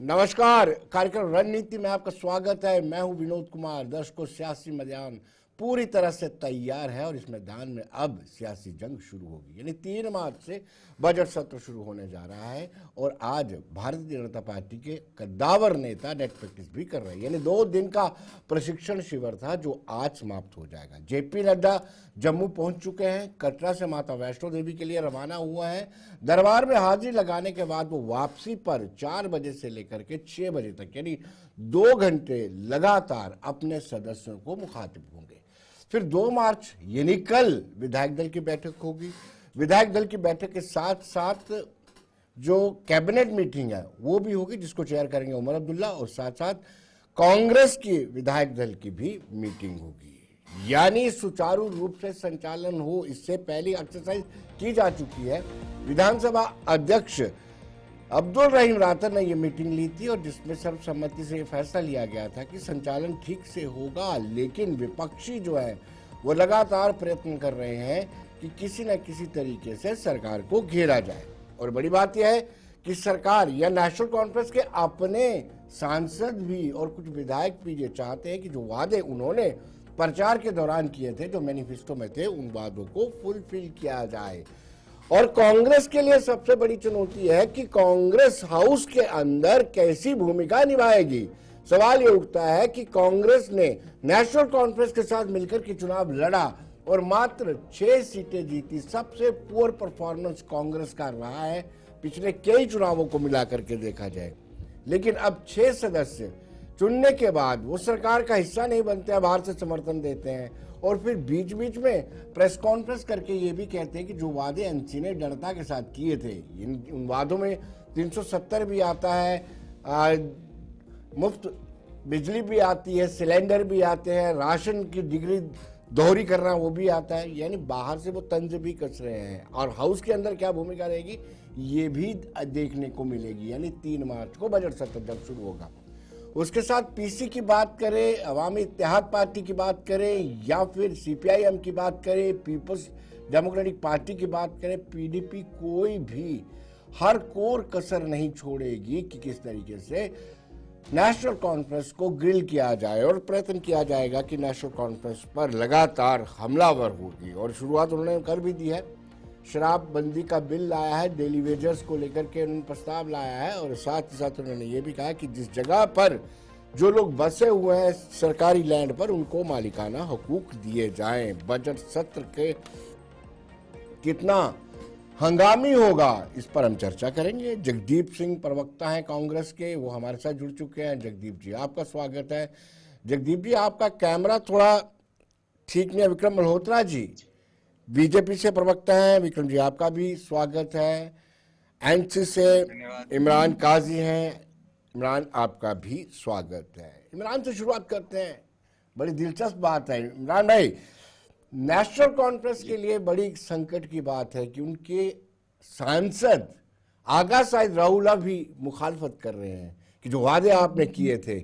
नमस्कार। कार्यक्रम रणनीति में आपका स्वागत है। मैं हूं विनोद कुमार। दर्शकों, सियासी मैदान पूरी तरह से तैयार है और इस मैदान में अब सियासी जंग शुरू होगी। यानी 3 मार्च से बजट सत्र शुरू होने जा रहा है और आज भारतीय जनता पार्टी के कद्दावर नेता नेट प्रैक्टिस भी कर रहे हैं। यानी 2 दिन का प्रशिक्षण शिविर था जो आज समाप्त हो जाएगा। जेपी नड्डा जम्मू पहुंच चुके हैं। कटरा से माता वैष्णो देवी के लिए रवाना हुआ है। दरबार में हाजिरी लगाने के बाद वो वापसी पर 4 बजे से लेकर के 6 बजे तक यानी 2 घंटे लगातार अपने सदस्यों को मुखातिब होंगे। फिर 2 मार्च यानी कल विधायक दल की बैठक होगी। विधायक दल की बैठक के साथ साथ जो कैबिनेट मीटिंग है वो भी होगी, जिसको चेयर करेंगे उमर अब्दुल्ला, और साथ साथ कांग्रेस की विधायक दल की भी मीटिंग होगी। यानी सुचारू रूप से संचालन हो, इससे पहले एक्सरसाइज की जा चुकी है। विधानसभा अध्यक्ष अब्दुल रहीम रातर ने यह मीटिंग ली थी और जिसमें सर्वसम्मति से यह फैसला लिया गया था कि संचालन ठीक से होगा, लेकिन विपक्षी जो है वो लगातार प्रयत्न कर रहे हैं कि किसी न किसी तरीके से सरकार को घेरा जाए। और बड़ी बात यह है कि सरकार या नेशनल कॉन्फ्रेंस के अपने सांसद भी और कुछ विधायक भी ये चाहते हैं कि जो वादे उन्होंने प्रचार के दौरान किए थे, जो मैनिफेस्टो में थे, उन वादों को फुलफिल किया जाए। और कांग्रेस के लिए सबसे बड़ी चुनौती है कि कांग्रेस हाउस के अंदर कैसी भूमिका निभाएगी। सवाल ये उठता है कि कांग्रेस ने नेशनल कॉन्फ्रेंस के साथ मिलकर के चुनाव लड़ा और मात्र 6 सीटें जीती। सबसे पुअर परफॉर्मेंस कांग्रेस का रहा है पिछले कई चुनावों को मिलाकर के देखा जाए। लेकिन अब 6 सदस्य चुनने के बाद वो सरकार का हिस्सा नहीं बनते, बाहर से समर्थन देते हैं और फिर बीच बीच में प्रेस कॉन्फ्रेंस करके ये भी कहते हैं कि जो वादे एनसी ने दृढ़ता के साथ किए थे, उन वादों में 370 भी आता है, मुफ्त बिजली भी आती है, सिलेंडर भी आते हैं, राशन की डिग्री दोहरी करना वो भी आता है। यानी बाहर से वो तंज भी कस रहे हैं और हाउस के अंदर क्या भूमिका रहेगी ये भी देखने को मिलेगी। यानी 3 मार्च को बजट सत्र जब शुरू होगा। उसके साथ पीसी की बात करें, अवामी इत्तेहाद पार्टी की बात करें या फिर सीपीआईएम की बात करें, पीपल्स डेमोक्रेटिक पार्टी की बात करें, पीडीपी, कोई भी हर कोर कसर नहीं छोड़ेगी कि किस तरीके से नेशनल कॉन्फ्रेंस को ग्रिल किया जाए और प्रयत्न किया जाएगा कि नेशनल कॉन्फ्रेंस पर लगातार हमलावर होगी। और शुरुआत उन्होंने कर भी दी है। शराबबंदी का बिल लाया है, डेली वेजर्स को लेकर के उन्होंने प्रस्ताव लाया है और साथ ही साथ उन्होंने ये भी कहा कि जिस जगह पर जो लोग बसे हुए हैं सरकारी लैंड पर, उनको मालिकाना हकूक दिए जाएं। बजट सत्र के कितना हंगामी होगा इस पर हम चर्चा करेंगे। जगदीप सिंह प्रवक्ता हैं कांग्रेस के, वो हमारे साथ जुड़ चुके हैं। जगदीप जी, आपका स्वागत है। जगदीप जी, आपका कैमरा थोड़ा ठीक नहीं है। विक्रम मल्होत्रा जी बीजेपी से प्रवक्ता हैं। विक्रम जी, आपका भी स्वागत है। एनसी से इमरान काजी हैं। इमरान, आपका भी स्वागत है। इमरान से शुरुआत करते हैं। बड़ी दिलचस्प बात है इमरान भाई, नेशनल कॉन्फ्रेंस के लिए बड़ी संकट की बात है कि उनके सांसद आगा साइद राहुला भी मुखालफत कर रहे हैं कि जो वादे आपने किए थे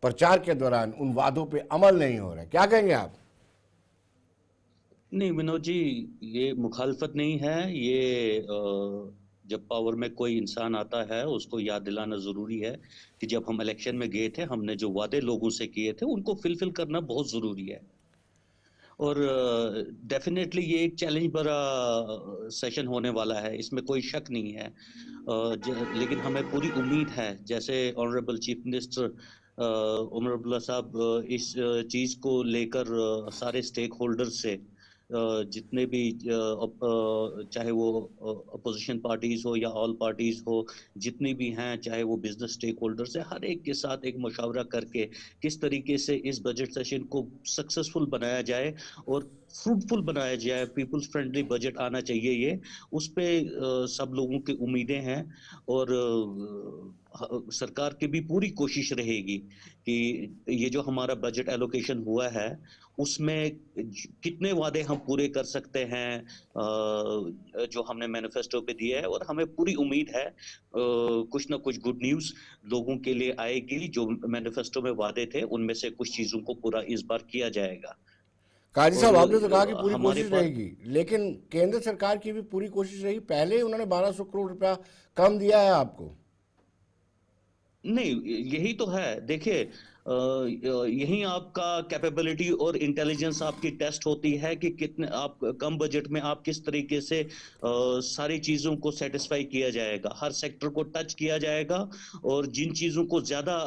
प्रचार के दौरान, उन वादों पे अमल नहीं हो रहा है। क्या कहेंगे आप? नहीं विनोद जी, ये मुखालफत नहीं है। ये जब पावर में कोई इंसान आता है उसको याद दिलाना जरूरी है कि जब हम इलेक्शन में गए थे हमने जो वादे लोगों से किए थे उनको फुलफिल करना बहुत जरूरी है। और डेफिनेटली ये एक चैलेंज भरा सेशन होने वाला है, इसमें कोई शक नहीं है। लेकिन हमें पूरी उम्मीद है, जैसे honourable chief minister Omar Abdullah साहब इस चीज को लेकर सारे स्टेक होल्डर से जितने भी चाहे वो अपोजिशन पार्टीज हो या ऑल पार्टीज हो, जितनी भी हैं, चाहे वो बिजनेस स्टेक होल्डर से, हर एक के साथ एक मशावरा करके किस तरीके से इस बजट सेशन को सक्सेसफुल बनाया जाए और फ्रूटफुल बनाया जाए। पीपल्स फ्रेंडली बजट आना चाहिए, ये उस पे सब लोगों की उम्मीदें हैं। और सरकार की भी पूरी कोशिश रहेगी कि ये जो हमारा बजट एलोकेशन हुआ है उसमें कितने वादे हम पूरे कर सकते हैं जो हमने मैनिफेस्टो पे दिए है। और हमें पूरी उम्मीद है कुछ ना कुछ गुड न्यूज लोगों के लिए आएगी। जो मैनिफेस्टो में वादे थे उनमें से कुछ चीजों को पूरा इस बार किया जाएगा। काजी साहब, आपने तो कहा कि पूरी हमारे कोशिश पास रहेगी, लेकिन केंद्र सरकार की भी पूरी कोशिश रही। पहले ही उन्होंने 1200 करोड़ रुपया कम दिया है आपको। नहीं, यही तो है। देखिए, यही आपका कैपेबिलिटी और इंटेलिजेंस आपकी टेस्ट होती है कि कितने आप कम बजट में आप किस तरीके से सारी चीज़ों को सेटिस्फाई किया जाएगा, हर सेक्टर को टच किया जाएगा, और जिन चीज़ों को ज़्यादा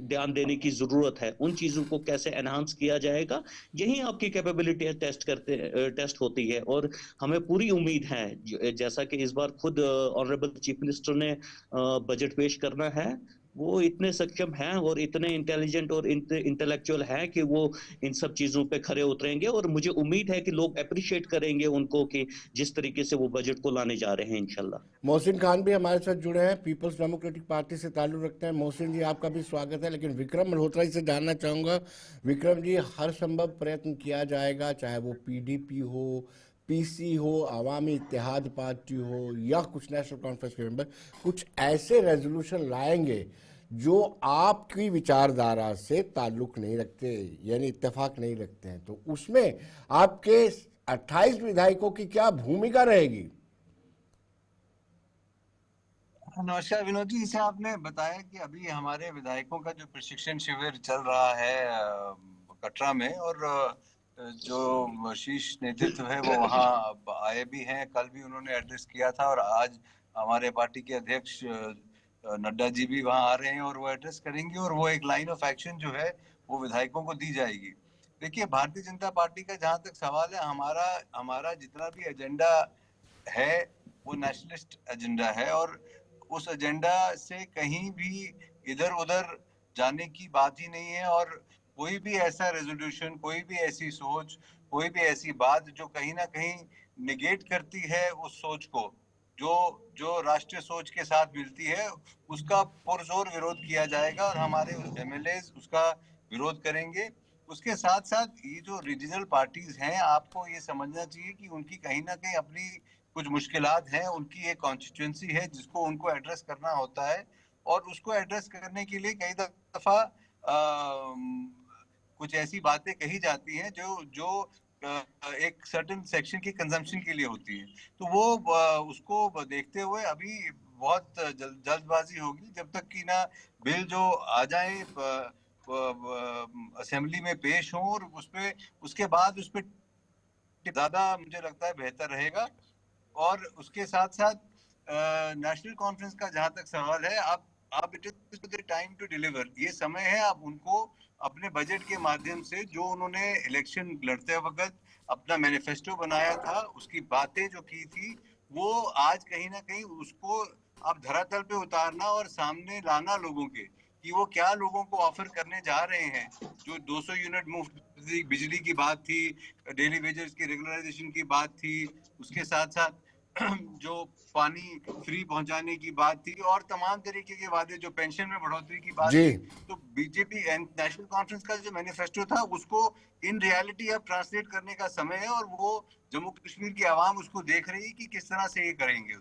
ध्यान देने की ज़रूरत है उन चीज़ों को कैसे एनहांस किया जाएगा। यही आपकी कैपेबिलिटी टेस्ट होती है। और हमें पूरी उम्मीद है, जैसा कि इस बार खुद ऑनरेबल चीफ मिनिस्टर ने बजट पेश करना है, वो इतने सक्षम हैं और इतने इंटेलिजेंट और इंटेलेक्चुअल हैं कि वो इन सब चीजों पे खरे उतरेंगे। और मुझे उम्मीद है कि लोग अप्रिशिएट करेंगे उनको कि जिस तरीके से वो बजट को लाने जा रहे हैं, इंशाल्लाह। मोहसिन खान भी हमारे साथ जुड़े हैं, पीपल्स डेमोक्रेटिक पार्टी से ताल्लुक़ रखते हैं। मोहसिन जी, आपका भी स्वागत है। लेकिन विक्रम मल्होत्रा जी से जानना चाहूँगा, विक्रम जी, हर संभव प्रयत्न किया जाएगा, चाहे वो पीडीपी हो, पीसी हो, अवामी इत्तेहाद पार्टी हो, या कुछ नेशनल कॉन्फ्रेंस के मेंबर कुछ ऐसे रेजोल्यूशन लाएंगे जो आपकी विचारधारा से ताल्लुक़ नहीं रखते, यानी इत्तेफाक नहीं रखते हैं, तो उसमें आपके 28 विधायकों की क्या भूमिका रहेगी? नमस्कार विनोद जी, जैसे आपने बताया कि अभी हमारे विधायकों का जो प्रशिक्षण शिविर चल रहा है कटरा में, और जो शीर्ष नेतृत्व है वो वहाँ आए भी हैं। कल भी उन्होंने एड्रेस किया था, और आज हमारे पार्टी के अध्यक्ष नड्डा जी भी वहाँ आ रहे हैं और वो एड्रेस करेंगे, और वो एक लाइन ऑफ एक्शन जो है वो विधायकों को दी जाएगी। देखिए, भारतीय जनता पार्टी का जहाँ तक सवाल है, हमारा जितना भी एजेंडा है वो नेशनलिस्ट एजेंडा है, और उस एजेंडा से कहीं भी इधर उधर जाने की बात ही नहीं है। और कोई भी ऐसा रेजोल्यूशन, कोई भी ऐसी सोच, कोई भी ऐसी बात जो कहीं ना कहीं निगेट करती है उस सोच को, जो जो राष्ट्रीय सोच के साथ मिलती है, उसका पुरजोर विरोध किया जाएगा, और हमारे एमएलए उसका विरोध करेंगे। उसके साथ साथ ये जो रीजनल पार्टीज हैं, आपको ये समझना चाहिए कि उनकी कहीं ना कहीं अपनी कुछ मुश्किलात हैं, उनकी एक कॉन्स्टिट्यूंसी है जिसको उनको एड्रेस करना होता है, और उसको एड्रेस करने के लिए कई दफा कुछ ऐसी बातें कही जाती हैं जो जो एक सर्टेन सेक्शन की कंजम्पशन के लिए होती है। तो वो उसको देखते हुए अभी बहुत जल्दबाजी होगी, जब तक कि ना बिल जो आ जाए असेंबली में पेश हो, और उसके बाद उस पर ज्यादा मुझे लगता है बेहतर रहेगा। और उसके साथ साथ नेशनल कॉन्फ्रेंस का जहां तक सवाल है, आप it is time to deliver, ये समय है आप उनको अपने बजट के माध्यम से, जो उन्होंने इलेक्शन लड़ते वक्त अपना मैनिफेस्टो बनाया था, उसकी बातें जो की थी, वो आज कहीं ना कहीं उसको आप धरातल पे उतारना और सामने लाना लोगों के, कि वो क्या लोगों को ऑफर करने जा रहे हैं। जो 200 यूनिट मुफ्त बिजली की बात थी, डेली वेजेस की रेगुलराइजेशन की बात थी, उसके साथ साथ जो पानी फ्री पहुंचाने की बात थी, और तमाम तरीके के वादे, जो पेंशन में बढ़ोतरी की बात जी, थी। तो बीजेपी नेशनल कॉन्फ्रेंस का जो मैनिफेस्टो था, उसको इन रियलिटी अब ट्रांसलेट करने का समय है, और वो जम्मू कश्मीर की आवाम उसको देख रही है कि किस तरह से ये करेंगे।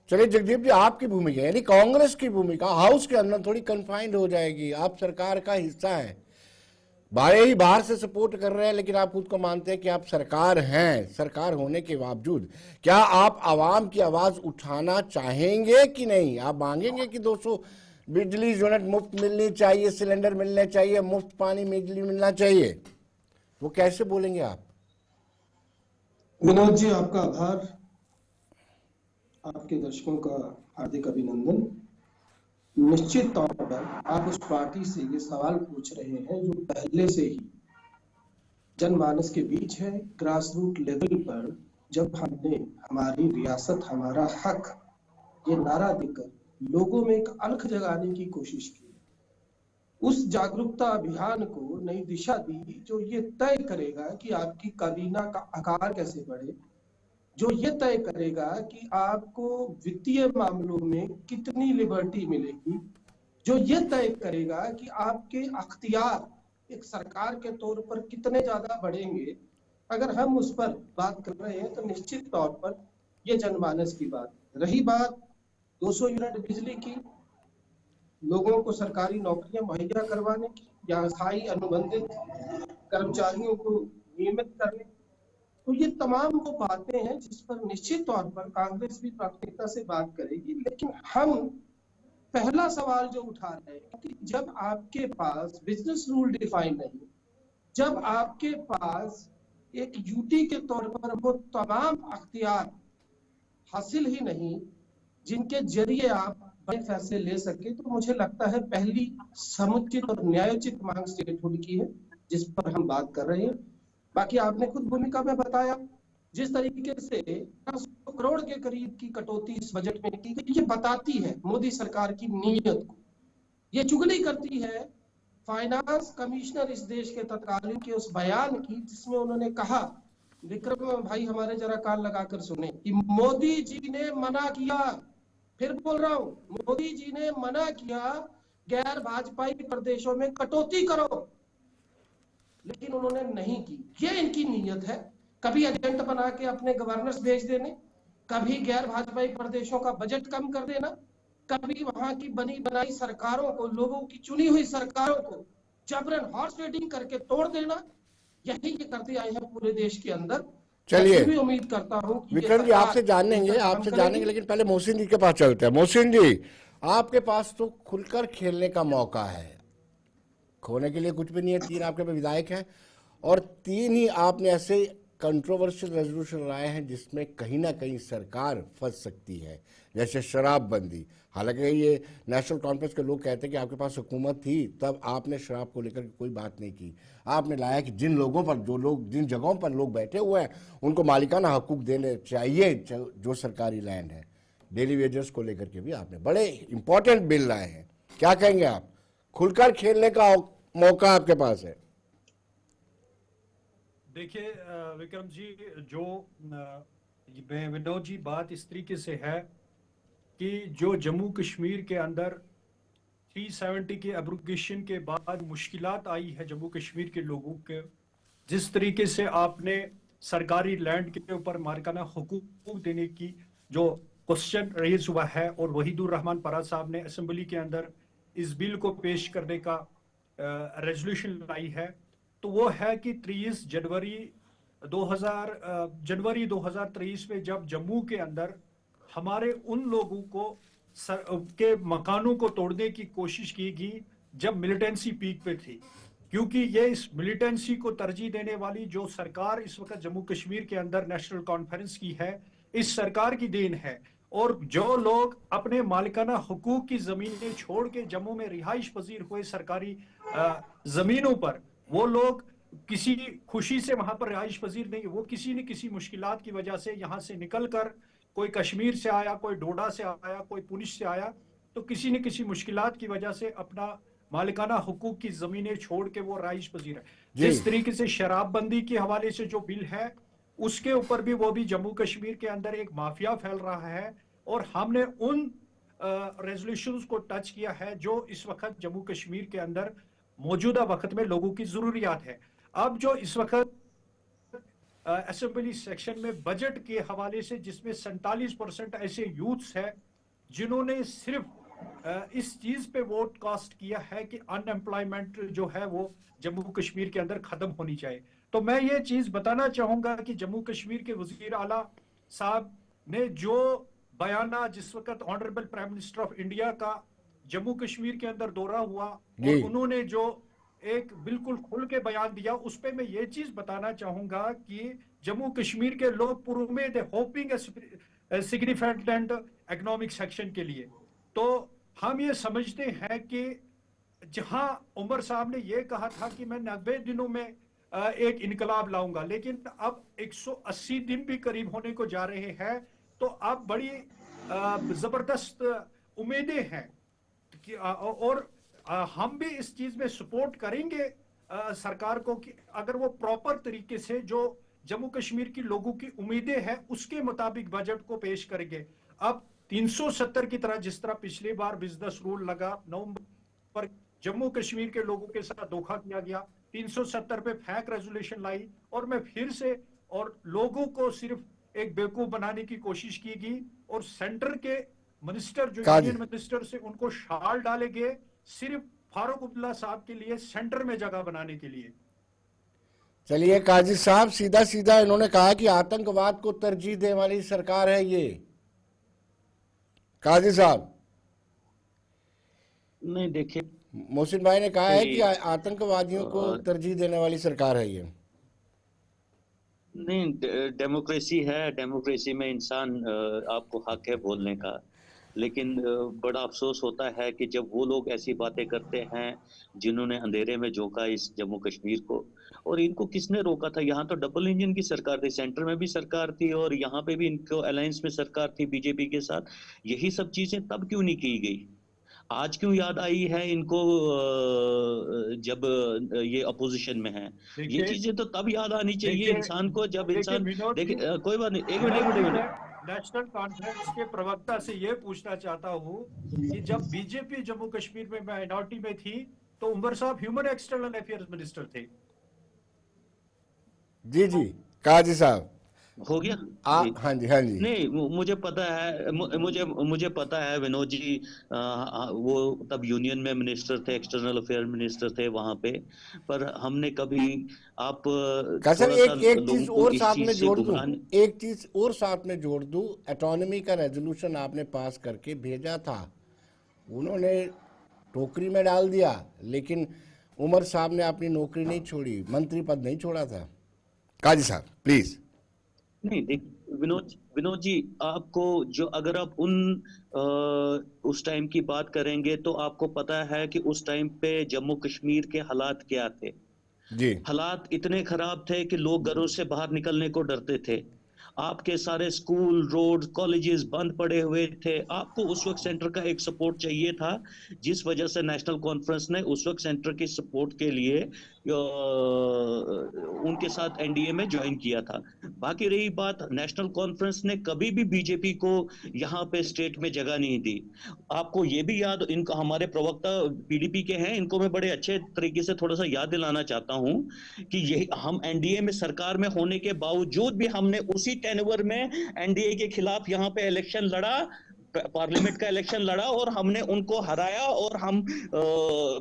चलिए जगदीप जी, आपकी भूमिका यानी कांग्रेस की भूमिका हाउस के अंदर थोड़ी कन्फाइंड हो जाएगी। आप सरकार का हिस्सा हैं, बाहर ही बाहर से सपोर्ट कर रहे हैं, लेकिन आप खुद को मानते हैं कि आप सरकार हैं। सरकार होने के बावजूद क्या आप आवाम की आवाज उठाना चाहेंगे कि नहीं? आप मांगेंगे कि 200 बिजली यूनिट मुफ्त मिलनी चाहिए, सिलेंडर मिलने चाहिए, मुफ्त पानी बिजली मिलना चाहिए? वो कैसे बोलेंगे आप? विनोद जी, आपका आभार। आपके दर्शकों का हार्दिक अभिनंदन। निश्चित तौर पर आप उस पार्टी से ये सवाल पूछ रहे हैं जो पहले से ही जनमानस के बीच है। ग्रास रूट लेवल पर जब हमने हमारी रियासत हमारा हक ये नारा देकर लोगों में एक अलख जगाने की कोशिश की, उस जागरूकता अभियान को नई दिशा दी, जो ये तय करेगा कि आपकी काबीना का आकार कैसे बढ़े, जो ये तय करेगा कि आपको वित्तीय मामलों में कितनी लिबर्टी मिलेगी, जो ये तय करेगा कि आपके अख्तियार एक सरकार के तौर पर कितने ज्यादा बढ़ेंगे। अगर हम उस पर बात कर रहे हैं तो निश्चित तौर पर ये जनमानस की बात। रही बात 200 यूनिट बिजली की, लोगों को सरकारी नौकरियां मुहैया करवाने की, या स्थायी अनुबंधित कर्मचारियों को नियमित करने, तो ये तमाम वो बातें हैं जिस पर निश्चित तौर पर कांग्रेस भी प्राथमिकता से बात करेगी। लेकिन हम पहला सवाल जो उठा रहे हैं कि जब आपके पास बिजनेस रूल डिफाइन नहीं, जब आपके पास एक यूटी के तौर पर वो तमाम अख्तियार हासिल ही नहीं जिनके जरिए आप बड़े फैसले ले सके, तो मुझे लगता है पहली समुचित और न्यायोचित मांग स्टेटहुड की है जिस पर हम बात कर रहे हैं। बाकी आपने खुद भूमिका में बताया जिस तरीके से 100 करोड़ के करीब की कटौती इस बजट में की गई, ये बताती है मोदी सरकार की नीयत को। ये चुगली करती है फाइनेंस कमिश्नर इस देश के तत्कालीन के उस बयान की जिसमें उन्होंने कहा, विक्रम भाई हमारे जरा कान लगाकर सुने, कि मोदी जी ने मना किया, फिर बोल रहा हूं, मोदी जी ने मना किया गैर भाजपाई प्रदेशों में कटौती करो, लेकिन उन्होंने नहीं की। ये इनकी नीयत है, कभी एजेंट बना के अपने गवर्नर्स भेज देने, कभी गैर भाजपाई प्रदेशों का बजट कम कर देना, कभी वहां की बनी बनाई सरकारों को, लोगों की चुनी हुई सरकारों को जबरन हॉर्स ट्रेडिंग करके तोड़ देना। यही ये करते आए हैं पूरे देश के अंदर। चलिए भी उम्मीद करता हूं कि विक्रम जी आपसे जानेंगे, लेकिन पहले मोहसिन जी के पास चलते हैं। मोहसिन जी, आपके पास तो खुलकर खेलने का मौका है, खोने के लिए कुछ भी नहीं है। 3 आपके पे विधायक हैं और 3 ही आपने ऐसे कंट्रोवर्शियल रेजोल्यूशन लाए हैं जिसमें कहीं ना कहीं सरकार फंस सकती है, जैसे शराबबंदी। हालांकि ये नेशनल कॉन्फ्रेंस के लोग कहते हैं कि आपके पास हुकूमत थी तब आपने शराब को लेकर कोई बात नहीं की। आपने लाया कि जिन लोगों पर, जो लोग जिन जगहों पर लोग बैठे हुए हैं उनको मालिकाना हकूक देने चाहिए, जो सरकारी लैंड है। डेली वेजेस को लेकर के भी आपने बड़े इंपॉर्टेंट बिल लाए हैं। क्या कहेंगे आप? खुलकर खेलने का मौका आपके पास है। देखिए विक्रम जी, जो विनोद जी, बात इस तरीके से है कि जो जम्मू कश्मीर के अंदर 370 के एब्रोगेशन के बाद मुश्किलात आई है जम्मू कश्मीर के लोगों के, जिस तरीके से आपने सरकारी लैंड के ऊपर मालिकाना हुकूक देने की जो क्वेश्चन रेज हुआ है, और वहीदुर रहमान परा साहब ने असेंबली के अंदर इस बिल को पेश करने का रेजोल्यूशन लाई है, तो वो है कि 30 जनवरी 2023 में जब जम्मू के अंदर हमारे उन लोगों को के मकानों को तोड़ने की कोशिश की गई जब मिलिटेंसी पीक पे थी, क्योंकि ये इस मिलिटेंसी को तरजीह देने वाली जो सरकार इस वक्त जम्मू कश्मीर के अंदर नेशनल कॉन्फ्रेंस की है, इस सरकार की देन है। और जो लोग अपने मालिकाना हुकूक की जमीनें छोड़ के जम्मू में रिहाइश पजीर हुए सरकारी जमीनों पर, वो लोग किसी खुशी से वहां पर रिहाइश पजीर नहीं, वो किसी न किसी मुश्किलात की वजह से यहां से निकल कर, कोई कश्मीर से आया, कोई डोडा से आया, कोई पुंछ से आया, तो किसी न किसी मुश्किलात की वजह से अपना मालिकाना हुकूक की जमीनें छोड़ के वो रिहाइश पजीर है। जिस तरीके से शराबबंदी के हवाले से जो बिल है उसके ऊपर भी वो भी जम्मू कश्मीर के अंदर एक माफिया फैल रहा है, और हमने उन रेजोल्यूशंस को टच किया है जो इस वक्त जम्मू कश्मीर के अंदर मौजूदा वक्त में लोगों की जरूरियात है। अब जो इस वक्त असेंबली सेक्शन में बजट के हवाले से, जिसमें 47% ऐसे यूथ्स है जिन्होंने सिर्फ इस चीज पे वोट कास्ट किया है कि अनएम्प्लॉयमेंट जो है वो जम्मू कश्मीर के अंदर खत्म होनी चाहिए। तो मैं ये चीज बताना चाहूंगा कि जम्मू कश्मीर के वजीर आला साहब ने जो बयाना, जिस वक्त honourable prime minister of India का जम्मू कश्मीर के अंदर दौरा हुआ और उन्होंने जो एक बिल्कुल खुल के बयान दिया, उस पे मैं ये चीज बताना चाहूंगा कि जम्मू कश्मीर के लोग पुरुमेद है होपिंग सिग्निफिकेंट इकोनॉमिक सेक्शन के लिए। तो हम ये समझते हैं कि जहां उमर साहब ने ये कहा था कि मैं 90 दिनों में एक इनकलाब लाऊंगा, लेकिन अब 180 दिन भी करीब होने को जा रहे हैं, तो अब बड़ी जबरदस्त उम्मीदें हैं कि और हम भी इस चीज में सपोर्ट करेंगे सरकार को कि अगर वो प्रॉपर तरीके से जो जम्मू कश्मीर की लोगों की उम्मीदें हैं उसके मुताबिक बजट को पेश करेंगे। अब 370 की तरह, जिस तरह पिछली बार बिजनेस रूल लगा नवंबर पर, जम्मू कश्मीर के लोगों के साथ धोखा किया गया, 370 पे फेक रेजोल्यूशन लाई और मैं फिर से, और लोगों को सिर्फ एक बेवकूफ बनाने की कोशिश की गई, और सेंटर के मिनिस्टर जो यूनियन मिनिस्टर से उनको शाल डाले गए सिर्फ फारूक अब्दुल्ला साहब के लिए, सेंटर में जगह बनाने के लिए। चलिए काजी साहब, सीधा सीधा इन्होंने कहा कि आतंकवाद को तरजीह देने वाली सरकार है ये। काजी साहब, नहीं देखिए, मोहसिन भाई ने कहा है कि कोई आतंकवादियों को अ, तरजीह देने वाली सरकार है ये। नहीं, डेमोक्रेसी है, डेमोक्रेसी में इंसान आपको हक है बोलने का, लेकिन बड़ा अफसोस होता है कि जब वो लोग ऐसी बातें करते हैं जिन्होंने अंधेरे में झोंका इस जम्मू कश्मीर को। और इनको किसने रोका था? यहाँ तो डबल इंजन की सरकार थी, सेंटर में भी सरकार थी और यहाँ पे भी इनको अलायंस में सरकार थी बीजेपी के साथ। यही सब चीजें तब क्यों नहीं की गई? आज क्यों याद आई है इनको जब ये अपोजिशन में है? ये देखिए चीजें तो तब याद आनी चाहिए देखिए इंसान को जब देखिए इंसान विनोद देखिए। जी, कोई बात नहीं, एक मिनट एक मिनट एक मैं मिनट। नेशनल कॉन्फ्रेंस के प्रवक्ता से ये पूछना चाहता हूँ कि जब बीजेपी जम्मू कश्मीर में माइनॉरिटी में थी तो उमर साहब ह्यूमन एक्सटर्नल अफेयर्स मिनिस्टर थे। जी जी, काजी साहब। हो गया जी। हाँ जी, हाँ जी। नहीं, मुझे पता है, मुझे मुझे पता है विनोद जी। वो तब यूनियन में मिनिस्टर थे, एक्सटर्नल अफेयर मिनिस्टर थे वहां पे। पर हमने कभी आप का सर, थोड़ा सा एक एक लोगों चीज को और इस साथ में चीज से जोड़ दूं, गुमराह। एक चीज और साथ में जोड़ दूं, एटॉनमी का रेजोल्यूशन आपने पास करके भेजा था, उन्होंने टोकरी में डाल दिया, लेकिन उमर साहब ने अपनी नौकरी नहीं छोड़ी, मंत्री पद नहीं छोड़ा था। काजी साहब प्लीज। नहीं देख, विनोद जी, आपको जो अगर आप उस टाइम की बात करेंगे तो आपको पता है कि उस टाइम पे जम्मू कश्मीर के हालात क्या थे। जी हालात इतने खराब थे कि लोग घरों से बाहर निकलने को डरते थे। आपके सारे स्कूल, रोड, कॉलेजेस बंद पड़े हुए थे। आपको उस वक्त सेंटर का एक सपोर्ट चाहिए था, जिस वजह से नेशनल कॉन्फ्रेंस ने उस वक्त सेंटर की सपोर्ट के लिए उनके साथ एनडीए में ज्वाइन किया था। बाकी रही बात, नेशनल कॉन्फ्रेंस ने कभी भी बीजेपी को यहाँ पे स्टेट में जगह नहीं दी। आपको ये भी याद, इनका हमारे प्रवक्ता पीडीपी के हैं, इनको मैं बड़े अच्छे तरीके से थोड़ा सा याद दिलाना चाहता हूं कि यही हम एनडीए में सरकार में होने के बावजूद भी हमने उसी टेन्योर में एनडीए के खिलाफ यहाँ पे इलेक्शन लड़ा, पार्लियामेंट का इलेक्शन लड़ा और हमने उनको हराया। और हम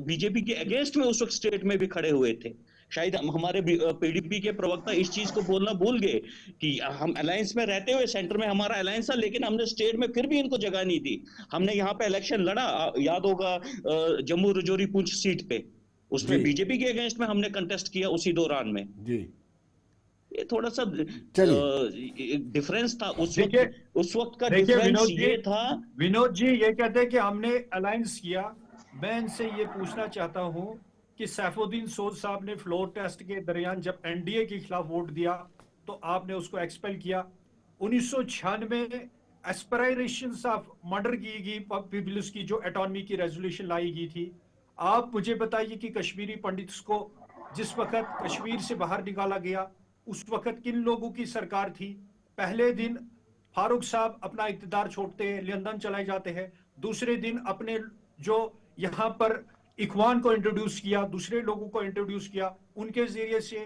बीजेपी के अगेंस्ट में उस वक्त स्टेट में भी खड़े हुए थे। शायद हमारे पीडीपी के प्रवक्ता इस चीज को बोलना भूल गए कि हम अलायंस में रहते हुए, सेंटर में हमारा अलायंस था, लेकिन हमने स्टेट में फिर भी इनको जगह नहीं दी। हमने यहाँ पे इलेक्शन लड़ा, याद होगा, जम्मू रजौरी पुंछ सीट पे, जी उसमें बीजेपी के अगेंस्ट में हमने कंटेस्ट किया उसी दौरान में। जी। ये थोड़ा सा चलिए, डिफरेंस था उस देखिए वक्त। उस वक्त का देखिए डिफरेंस ये था। विनोद जी ये कहते हैं कि हमने अलायंस किया। मैं इनसे ये पूछना चाहता हूं कि सैफुद्दीन सोज साहब ने फ्लोर टेस्ट के दरमियान जब एनडीए के खिलाफ वोट दिया तो आपने उसको एक्सपेल किया। 1996 एस्पिरेशन ऑफ मर्डर की गई पीपल्स की जो एटॉनमी की रेजोल्यूशन लाई गई थी। आप मुझे बताइए कि कश्मीरी पंडित्स को जिस वक्त कश्मीर से बाहर निकाला गया उस वक्त किन लोगों की सरकार थी? पहले दिन फारूक साहब अपना इक़्तिदार छोड़ते हैं, लंदन चले जाते हैं। दूसरे दिन अपने जो यहाँ पर इखवान को इंट्रोड्यूस किया, दूसरे लोगों को इंट्रोड्यूस किया, उनके जरिए से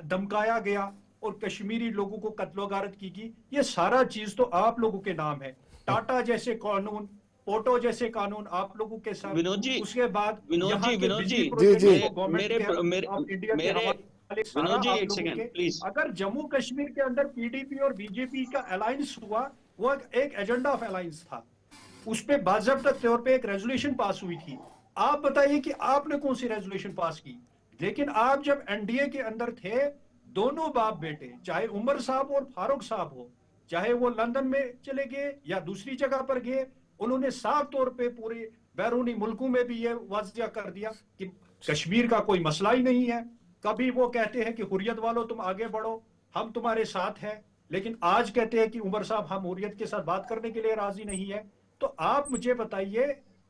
धमकाया गया और कश्मीरी लोगों को कत्लो-गारत की। ये सारा चीज तो आप लोगों के नाम है। टाटा जैसे कानून, पोटो जैसे कानून आप लोगों के साथ। विनोद जी, उसके बाद विनोद यहाँ जी, के विनोद जी, बिजली जी जी, प्रोजेक्ट्स को गवर्नमेंट मेरे के मेरे ऑफ इंडिया के मेरे हवाले सारा विनोद जी, आप एक लोगों सेकंड के। प्लीज। अगर जम्मू कश्मीर के अंदर पीडीपी और बीजेपी का अलायंस हुआ, वो एक एजेंडा ऑफ अलायंस था, उस पर बाज़ाब्ता तौर पे एक रेजोल्यूशन पास हुई थी। आप बताइए कि आपने कौन सी रेजोल्यूशन पास की? लेकिन आप जब एनडीए के अंदर थे, दोनों बाप बेटे, चाहे उमर साहब और फारूक साहब हो, चाहे वो लंदन में चले गए या दूसरी जगह पर गए, उन्होंने साफ तौर पे पूरे बैरूनी मुल्कों में भी ये वाजिया कर दिया कि कश्मीर का कोई मसला ही नहीं है। कभी वो कहते हैं कि हुर्रियत वालों तुम आगे बढ़ो, हम तुम्हारे साथ हैं, लेकिन आज कहते हैं कि उमर साहब हम हुर्रियत के साथ बात करने के लिए राजी नहीं है। तो आप मुझे बताइए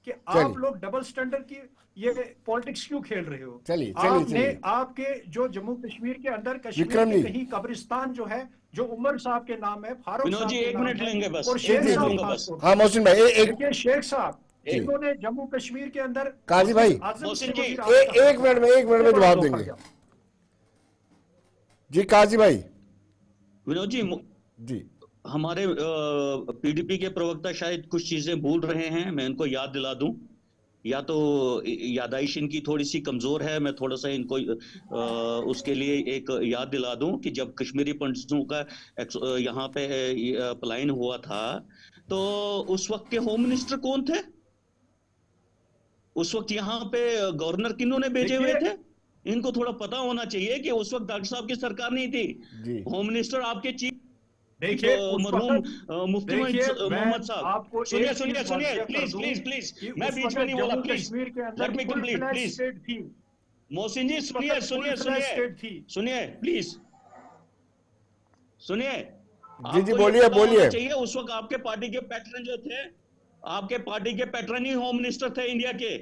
कि आप चलिए लोग डबल स्टैंडर्ड की ये पॉलिटिक्स क्यों खेल रहे हो? चलिए चलिए आपने चलिए। आपके जो जम्मू कश्मीर के अंदर कश्मीर विक्रम के जी। कहीं कब्रिस्तान जो है, जो उमर साहब के नाम है, फारूक विनोद साहब जी, के एक नाम मिनट है लेंगे बस, और जी एक शेख जी मिनट साहब जी। लूंगा खास बस। तौर हाँ पर। मोहसिन भाई, एक देखिए शेख साहब, जी इन्होंने जम्मू कश्मीर के अंदर काजी भाई, आजम से मोहसिन जी, वजीर आला कहा एक था, मिनट में, एक मिनट उसके में बाद जवाब धोखा देंगे। गया। जी काजी भाई। विनोद जी, जी हमारे पीडीपी के प्रवक्ता शायद कुछ चीजें भूल रहे हैं, मैं इनको याद दिला दूं। या तो यादाइश इनकी थोड़ी सी कमजोर है, मैं थोड़ा सा इनको उसके लिए एक याद दिला दूं कि जब कश्मीरी पंडितों का यहाँ पे पलायन हुआ था, तो उस वक्त के होम मिनिस्टर कौन थे? उस वक्त यहाँ पे गवर्नर किन्होंने भेजे हुए देखिए, थे? इनको थोड़ा पता होना चाहिए कि उस वक्त डॉक्टर साहब की सरकार नहीं थी, जी होम मिनिस्टर आपके चीफ देखिए उस मरहूम वक्त मुफ्ती देखिए मैं मोहम्मद साहब। आपको सुनिए एक सुनिए चीज सुनिए, वाज़िया कर प्लीज दूं प्लीज प्लीज, कि मैं उस बीच में वक्त नहीं बोला, जम्मू प्लीज कश्मीर के अंदर let me full complete fledge please. State थी, मोहसिन जी उस सुनिए वक्त फुल सुनिए फ्लैज सुनिए स्टेट थी। सुनिए प्लीज सुनिए। जी जी, आपको ये बोलिए पता होना बोलिए। चाहिए उस वक्त आपके पार्टी के पैटर्न जो थे, आपके पार्टी के पैटर्न ही होम मिनिस्टर थे इंडिया के।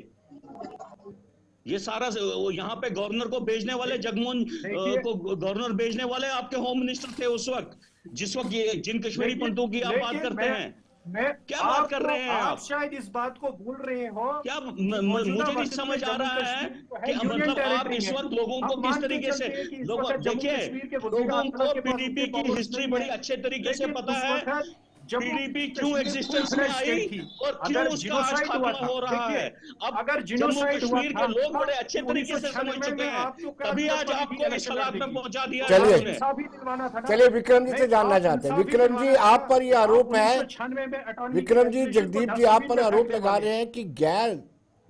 ये सारा यहाँ पे गवर्नर को भेजने वाले, जगमोहन देखिए को गवर्नर भेजने वाले आपके होम मिनिस्टर थे उस वक्त, जिस वक्त ये जिन कश्मीरी देखिए पंडितों की आप बात लेकिन करते हैं। मैं क्या बात कर आपको रहे हैं आप आप? शायद इस बात को भूल रहे हो क्या कि मौजूदा मुझे नहीं वक्त में समझ आ जम्मू रहा है कश्मीर जो कि है यूनियन मतलब आप टेरिटरी इस है। वक्त लोगों को हम किस मान के तरीके से, चलते हैं कि इस लोगों वक्त जम्मू देखिए, कश्मीर के वजीर लोगों आजम को के पास उतने पीडीपी की पावर्स हिस्ट्री नहीं बड़ी है, अच्छे तरीके से लेकिन पता उस है। वक्त जम्मू पीडीपी क्यों कश्मीर फुल एग्जिस्टेंस में फ्लैज आई स्टेट थी। और क्यों अगर उसका आज जिनोसाइड हुआ खात्मा था, हो रहा देखिए है। अब अगर जम्मू जिनोसाइड हुआ कश्मीर था के लोग बड़े कि अच्छे तरीके से समझ 1996 चुके में हैं, आपको क्या तभी जरूरत आज पड़ी थी आपको इस इलेक्शन हालात लड़ने में की? पहुंचा दिया है तो आप चलिए आपने। इंसाफ ही दिलवाना था ना। चलिए, विक्रम जी नहीं, से जानना आप चाहते हैं। इंसाफ ही विक्रम जी, दिलवाना था आप ना। पर यह आप आरोप है, 1996 में अटॉर्नी की विक्रम जी, रेजोल्यूशन को जगदीप जी 10 आप जमीन पर पे आरोप फेंकने लगा वाले। रहे हैं कि गैर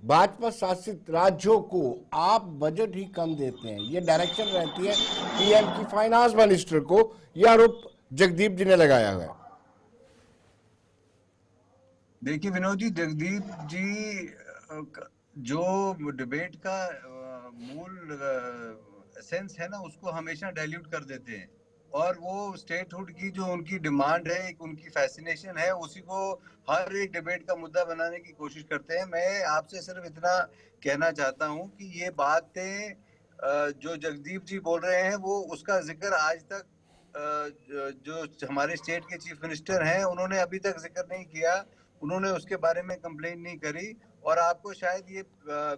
भाजपा शासित राज्यों को आप बजट ही कम देते हैं, ये डायरेक्शन रहती है पीएम की, फाइनेंस मिनिस्टर को। यह आरोप जगदीप जी ने लगाया हुआ है। देखिए विनोद जी, जगदीप जी जो डिबेट का मूल सेंस है ना, उसको हमेशा डाइल्यूट कर देते हैं, और वो स्टेटहुड की जो उनकी डिमांड है, एक उनकी फैसिनेशन है, उसी को हर एक डिबेट का मुद्दा बनाने की कोशिश करते हैं। मैं आपसे सिर्फ इतना कहना चाहता हूं कि ये बातें जो जगदीप जी बोल रहे हैं, वो उसका जिक्र आज तक जो हमारे स्टेट के चीफ मिनिस्टर हैं उन्होंने अभी तक जिक्र नहीं किया, उन्होंने उसके बारे में कंप्लेंट नहीं करी। और आपको शायद ये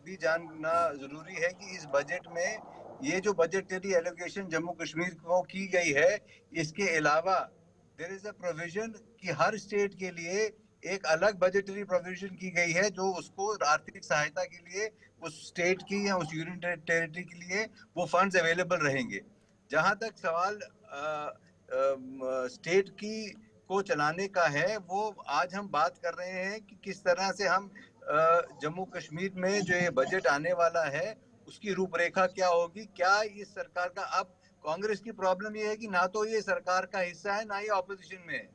भी जानना जरूरी है कि इस बजट में ये जो बजटरी एलोकेशन जम्मू कश्मीर को की गई है, इसके अलावा देयर इज अ प्रोविजन कि हर स्टेट के लिए एक अलग बजटरी प्रोविजन की गई है, जो उसको आर्थिक सहायता के लिए उस स्टेट की या उस यूनियन टेरिटरी के लिए वो फंड्स अवेलेबल रहेंगे। जहां तक सवाल स्टेट की को चलाने का है, वो आज हम बात कर रहे हैं कि किस तरह से हम जम्मू कश्मीर में जो ये बजट आने वाला है उसकी रूपरेखा क्या होगी। क्या इस सरकार का, अब कांग्रेस की प्रॉब्लम ये है कि ना तो ये सरकार का हिस्सा है, ना ये ऑपोजिशन में है।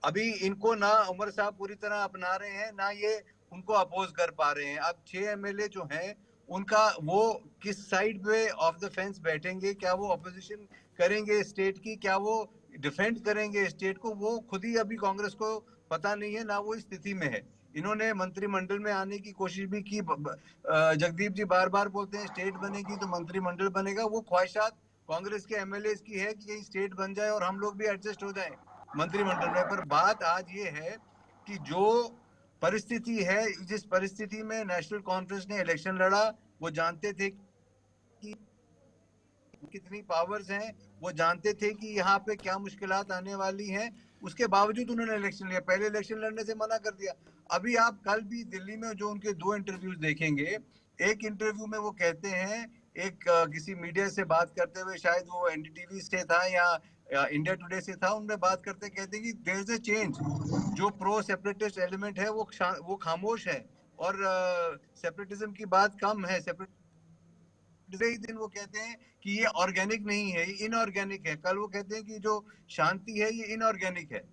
अभी इनको ना उमर साहब पूरी तरह अपना रहे हैं, ना ये उनको अपोज कर पा रहे हैं। अब 6 एमएलए जो हैं उनका वो किस साइड पे ऑफ द फेंस बैठेंगे, क्या वो अपोजिशन करेंगे स्टेट की, क्या वो डिफेंड करेंगे स्टेट को, वो खुद ही अभी कांग्रेस को पता नहीं है, ना वो इस स्थिति में है। इन्होंने मंत्रिमंडल में आने की कोशिश भी की। जगदीप जी बार बार बोलते हैं स्टेट बनेगी तो मंत्रिमंडल बनेगा, वो ख्वाहिशात कांग्रेस के एमएलए की है कि यही स्टेट बन जाए और हम लोग भी एडजस्ट हो जाएं मंत्रिमंडल में। पर बात आज ये है कि जो परिस्थिति है, जिस परिस्थिति में नेशनल कॉन्फ्रेंस ने इलेक्शन लड़ा, वो जानते थे कि कितनी पावर्स हैं, वो जानते थे कि यहाँ पे क्या मुश्किलात आने वाली हैं, उसके बावजूद उन्होंने इलेक्शन लिया। पहले इलेक्शन लड़ने से मना कर दिया। अभी आप कल भी दिल्ली में जो उनके 2 इंटरव्यूज देखेंगे, एक इंटरव्यू में वो कहते हैं, एक किसी मीडिया से बात करते हुए, शायद वो एनडीटीवी से था या इंडिया टुडे से था, उनमें बात करते कहते हैं कि देयर इज अ चेंज, जो प्रो सेपरेटिस्ट एलिमेंट है वो खामोश है और सेपरेटिज्म की बात कम है। ही दिन वो कहते हैं कि ये ऑर्गेनिक नहीं है, ये इनऑर्गेनिक है। कल वो कहते हैं कि जो शांति है ये इनऑर्गेनिक है।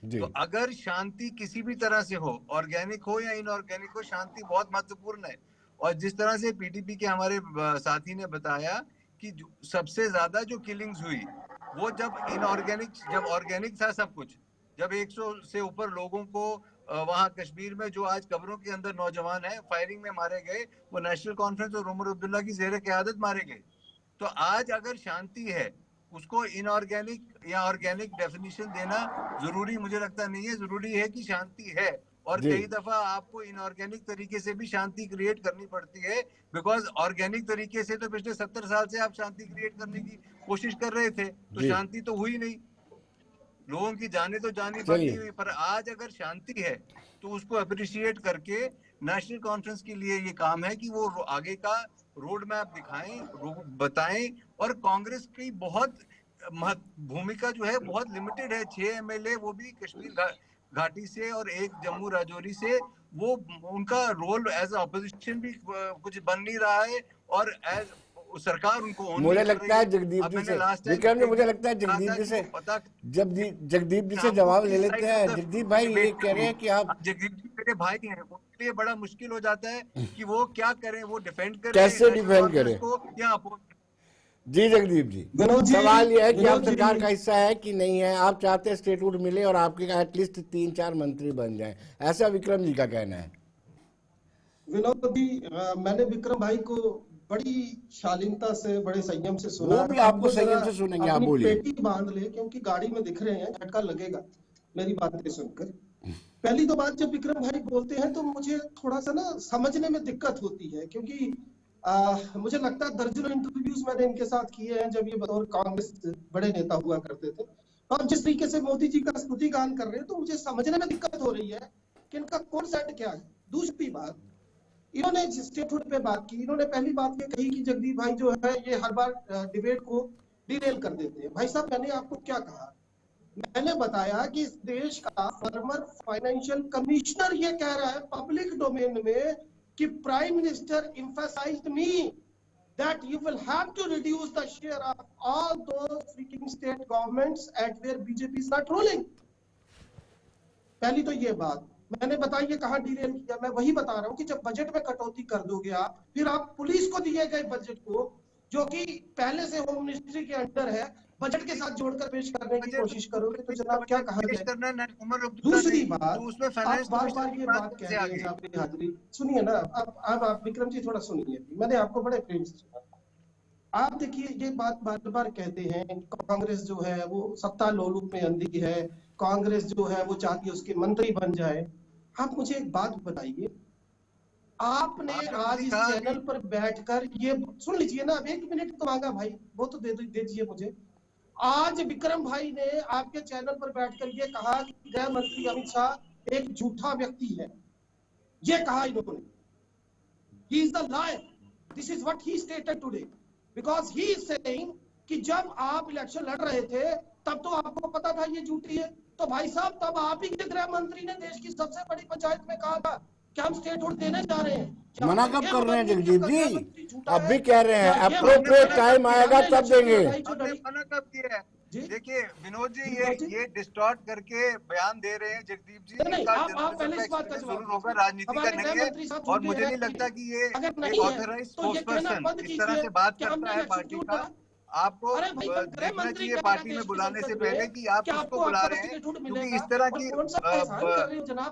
जी तो अगर शांति किसी भी तरह से हो, ऑर्गेनिक हो या इनऑर्गेनिक हो, शांति बहुत महत्वपूर्ण है। और जिस तरह से पीडीपी के हमारे साथी ने बताया कि सबसे ज्यादा जो किलिंग्स हुई वो जब इनऑर्गेनिक, जब ऑर्गेनिक था सब कुछ, जब 100 से ऊपर लोगों को वहां कश्मीर में जो आज कब्रों के अंदर नौजवान है फायरिंग में मारे गए, वो नेशनल कॉन्फ्रेंस और उमर अब्दुल्ला की ज़ेर क़यादत मारे गए। तो आज अगर शांति है, उसको इनऑर्गेनिक या ऑर्गेनिक डेफिनेशन देना जरूरी मुझे लगता नहीं है। जरूरी है कि शांति है, और जी कई दफा आपको इनऑर्गेनिक तरीके से भी शांति क्रिएट करनी पड़ती है, बिकॉज ऑर्गेनिक तरीके से तो पिछले 70 साल से आप शांति क्रिएट करने की कोशिश कर रहे थे, तो जी, शांति तो हुई नहीं, लोगों की जाने तो जानी बाकी चलिए हुई। पर आज अगर शांति है तो उसको अप्रिशिएट करके नेशनल कॉन्फ्रेंस के लिए ये काम है कि वो आगे का रोड मैप दिखाएं, बताएं। और कांग्रेस की बहुत भूमिका जो है बहुत लिमिटेड है। 6 एमएलए, वो भी कश्मीर घाटी से और एक जम्मू राजौरी से, वो उनका रोल एज अपोजिशन भी कुछ बन नहीं रहा है और एज सरकार उनको own मुझे नहीं कर लगता है रही जगदीप अब जी मैंने से, लास्ट टाइम विक्रम जी, मुझे लगता है कहा जगदीप था जी कि से, वो पता जगदीप जी से आपको जवाब ले किस लेते साइड हैं। ऑफ द जगदीप भाई ये डिबेट कह रहे हैं कि आप अब जगदीप जी मेरे भाई हैं, उनके लिए बड़ा मुश्किल हो जाता है कि वो क्या करें, वो डिफेंड करें कैसे नेशनल डिफेंड कॉन्फ्रेंस करें। को या अपोज। जी जगदीप जी, विनोद जी, सवाल ये है कि आप विनोद सरकार जी, का हिस्सा है कि नहीं है, आप चाहते हैं स्टेटहुड मिले और आपके एटलीस्ट 3-4 मंत्री बन जाएं, ऐसा विक्रम जी का कहना है। विनोद जी, मैंने विक्रम भाई को बड़ी शालीनता से, बड़े संयम से सुना। वो भी अब आपको वो जरा संयम से सुनेंगे, आप अपनी बोलिए। पेटी बांध ले, क्योंकि गाड़ी में दिख रहे हैं, झटका लगेगा मेरी बातें सुनकर। पहली तो बात, जब विक्रम भाई बोलते हैं तो मुझे थोड़ा सा ना समझने में दिक्कत होती है, क्योंकि मुझे लगता है दर्जनों इंटरव्यूज मैंने इनके साथ किए हैं जब ये बतौर कांग्रेस बड़े नेता हुआ करते थे। तो अब जिस तरीके से मोदी जी का स्तुति गान कर रहे हैं तो मुझे समझने में दिक्कत हो रही है कि इनका कौन सेट क्या है। दूसरी बात, इन्होंने स्टेटहुड पे बात की, इन्होंने पहली बात ये कही कि जगदीप भाई जो है ये हर बार डिबेट को डिरेल कर देते हैं। भाई साहब, मैंने आपको क्या कहा? मैंने बताया कि इस देश का फॉर्मर फाइनेंशियल कमिश्नर ये कह रहा है पब्लिक डोमेन में कि prime minister emphasized me that you will have to reduce the share of all those freaking state governments at where BJP is not ruling. पहली तो ये बात मैंने बताई, ये कहां डिरेल किया। मैं वही बता रहा हूं कि जब बजट में कटौती कर दोगे आप, फिर आप पुलिस को दिए गए बजट को, जो कि पहले से होम मिनिस्ट्री के अंडर है, बजट के साथ जोड़कर पेश करने की कोशिश करोगे तो जनाब क्या कहा जाए। दूसरी बात, उसमें आप फाइनेंस बार बार ये बात कह रहे हैं साहब की हाजिरी, सुनिए ना, अब आप विक्रम जी थोड़ा सुनिए, मैंने आपको बड़े प्रेम से सुना। आप देखिए, ये बात बार बार कहते हैं कांग्रेस जो है वो सत्ता लोलुप में अंधी है, कांग्रेस जो है वो चाहती है उसके मंत्री बन जाए। आप मुझे एक बात बताइए, आपने आज इस चैनल पर बैठकर ये सुन लीजिए ना, अब 1 मिनट तो मांगा भाई, वो तो दे दीजिए मुझे। आज विक्रम भाई ने आपके चैनल पर बैठकर ये कहा कि गृह मंत्री अमित शाह एक झूठा व्यक्ति है, ये कहा इन्होंने। He is the liar. This is what he stated today. Because he is saying कि जब आप इलेक्शन लड़ रहे थे तब तो आपको पता था ये झूठी है। तो भाई साहब, तब आप ही के गृह मंत्री ने देश की सबसे बड़ी पंचायत में कहा था कि हम स्टेटहुड देने जा रहे हैं। मना कब कर रहे हैं जगदीप जी? अब अब भी कह रहे हैं अप्रोप्रिएट टाइम आएगा तब देंगे। मना कब किया है? देखिए विनोद जी, ये डिस्टॉर्ट करके बयान दे रहे हैं जगदीप जी। नहीं, आप पहले इस बात का जवाब होगा, राजनीति का नहीं है। और मुझे नहीं लगता कि ये एक ऑथराइज्ड स्पोक्सपर्सन इस तरह से बात करता है पार्टी का। आपको देखना चाहिए पार्टी में बुलाने से पहले कि आप किसको बुला रहे हैं, क्योंकि इस तरह की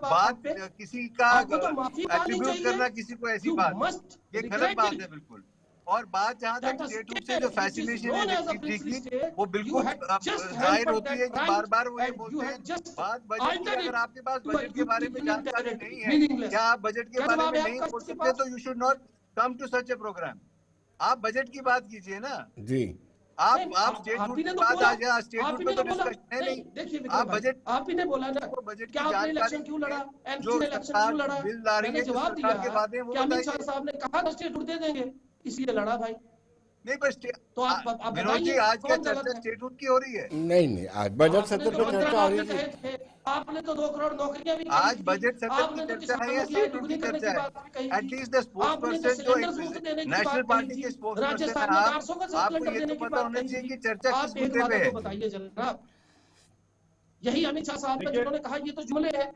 बात किसी का एट्रीब्यूट करना किसी को ऐसी बात, ये गलत बात है बिल्कुल। और बात जहां तक स्टेटहुड से जो फैसिनेशन है जगदीप जी की, वो बिल्कुल जाहिर होती है कि बार बार वो ये बोलते हैं बात बजट की। अगर आपके पास बजट के बारे में जानकारी नहीं है, क्या आप बजट के बारे में नहीं बोल सकते, तो you should not come to such a programme. आप बजट की बात कीजिए ना जी। आप स्टेटहुड की बात आ गया, स्टेटहुड पे तो डिस्कशन है नहीं। देखिए आप बजट, आप ही ने बोला ना बजट की जानकारी क्यों लड़ा, जो सरकार बिल ला रही है, जो सरकार के वादे हैं वो अमित शाह साहब ने कहा था स्टेटहुड दे देंगे, इसलिए लड़ा भाई। नहीं पर तो आप विनोद जी, आज क्या चर्चा स्टेटहुड की हो रही है? नहीं, आज बजट सत्र पे चर्चा हो रही है। आपने तो 2 करोड़ नौकरियां भी आज बजट सत्र की चर्चा है या स्टेटहुड की चर्चा है? एटलीस्ट द स्पोक्सपर्सन जो नेशनल पार्टी के स्पोक्सपर्सन है, आपको ये तो पता होना चाहिए कि चर्चा किस मुद्दे पे है। बताइए जनाब, यही अमित शाह साहब ने जिन्होंने कहा ये तो जुमले हैं,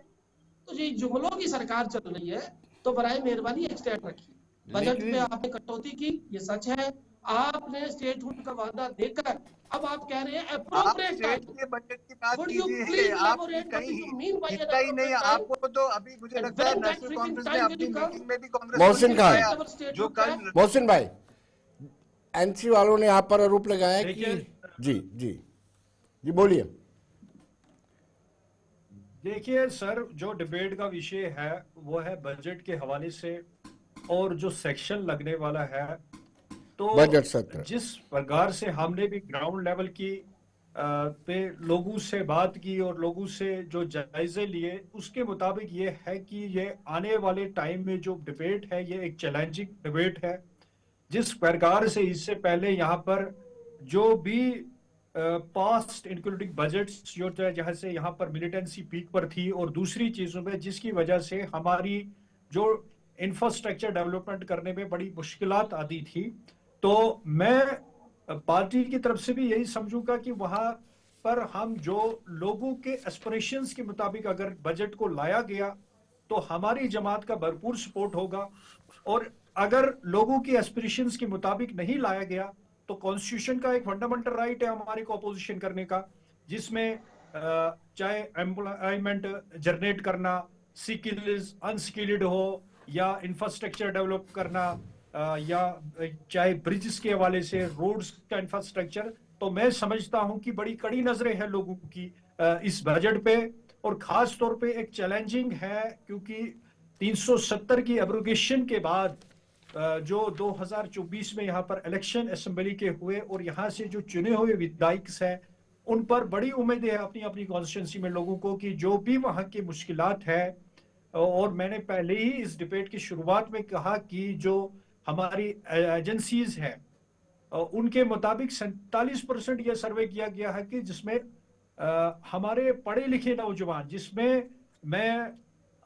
तो ये जुमलों की सरकार चल रही है, तो बराए मेहरबानी एक स्टैंड रखिए। बजट में आपने कटौती की, ये सच है। आपने स्टेटहुड का वादा देकर अब आप कह रहे हैं एप्रोप्रिएट टाइम के बजट की बात कीजिए। आप कहीं इतना ही नहीं, आपको तो अभी मुझे लगता है नेशनल कॉन्फ्रेंस ने अपनी मीटिंग में भी कांग्रेस मोहसिन खान, जो कल मोहसिन भाई, एनसी वालों ने यहाँ पर आरोप लगाया कि जी बोलिए। देखिए सर, जो डिबेट का विषय है वो है बजट के हवाले से, और जो सेक्शन लगने वाला है, तो बजट सत्र जिस प्रकार से हमने भी ग्राउंड लेवल की पे लोगों से बात की और लोगों से जो जायजे लिए, उसके मुताबिक ये है कि ये आने वाले टाइम में जो डिबेट है ये एक चैलेंजिंग डिबेट है। जिस प्रकार से इससे पहले यहाँ पर जो भी पास्ट इंक्लूडिंग बजट्स जो जहाँ से यहाँ पर मिलिटेंसी पीक पर थी और दूसरी चीजों में जिसकी वजह से हमारी जो इंफ्रास्ट्रक्चर डेवलपमेंट करने में बड़ी मुश्किलात आती थी। तो मैं पार्टी की तरफ से भी यही समझूंगा कि वहां पर हम जो लोगों के एस्पिरेशंस के मुताबिक अगर बजट को लाया गया तो हमारी जमात का भरपूर सपोर्ट होगा, और अगर लोगों की एस्पिरेशंस के मुताबिक नहीं लाया गया तो कॉन्स्टिट्यूशन का एक फंडामेंटल राइट है हमारे को अपोजिशन करने का, जिसमें चाहे एम्प्लॉयमेंट जनरेट करना, स्किल्ड अनस्किल्ड हो, या इंफ्रास्ट्रक्चर डेवलप करना, या चाहे ब्रिजेस के हवाले से रोड्स का इंफ्रास्ट्रक्चर। तो मैं समझता हूं कि बड़ी कड़ी नजरें हैं लोगों की इस बजट पे, और खास तौर पे एक चैलेंजिंग है क्योंकि 370 की एब्रोगेशन के बाद जो 2024 में यहाँ पर इलेक्शन असेंबली के हुए और यहाँ से जो चुने हुए विधायक हैं उन पर बड़ी उम्मीदें है अपनी अपनी कॉन्स्टिट्यूंसी में लोगों को कि जो भी वहाँ की मुश्किलात है, और मैंने पहले ही इस डिबेट की शुरुआत में कहा कि जो हमारी एजेंसीज है उनके मुताबिक 47% यह सर्वे किया गया है कि जिसमें हमारे पढ़े लिखे नौजवान, जिसमें मैं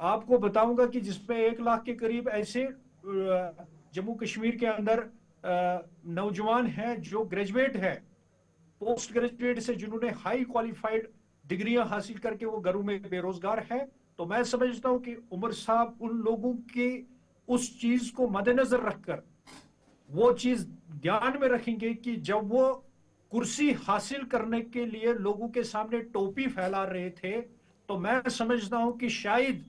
आपको बताऊंगा कि जिसमें 1 लाख के करीब ऐसे जम्मू कश्मीर के अंदर नौजवान हैं जो ग्रेजुएट है, पोस्ट ग्रेजुएट से, जिन्होंने हाई क्वालिफाइड डिग्रियां हासिल करके वो घरों में बेरोजगार है। तो मैं समझता हूं कि उमर साहब उन लोगों की उस चीज को मद्देनजर रखकर वो चीज ध्यान में रखेंगे कि जब वो कुर्सी हासिल करने के लिए लोगों के सामने टोपी फैला रहे थे, तो मैं समझता हूं कि शायद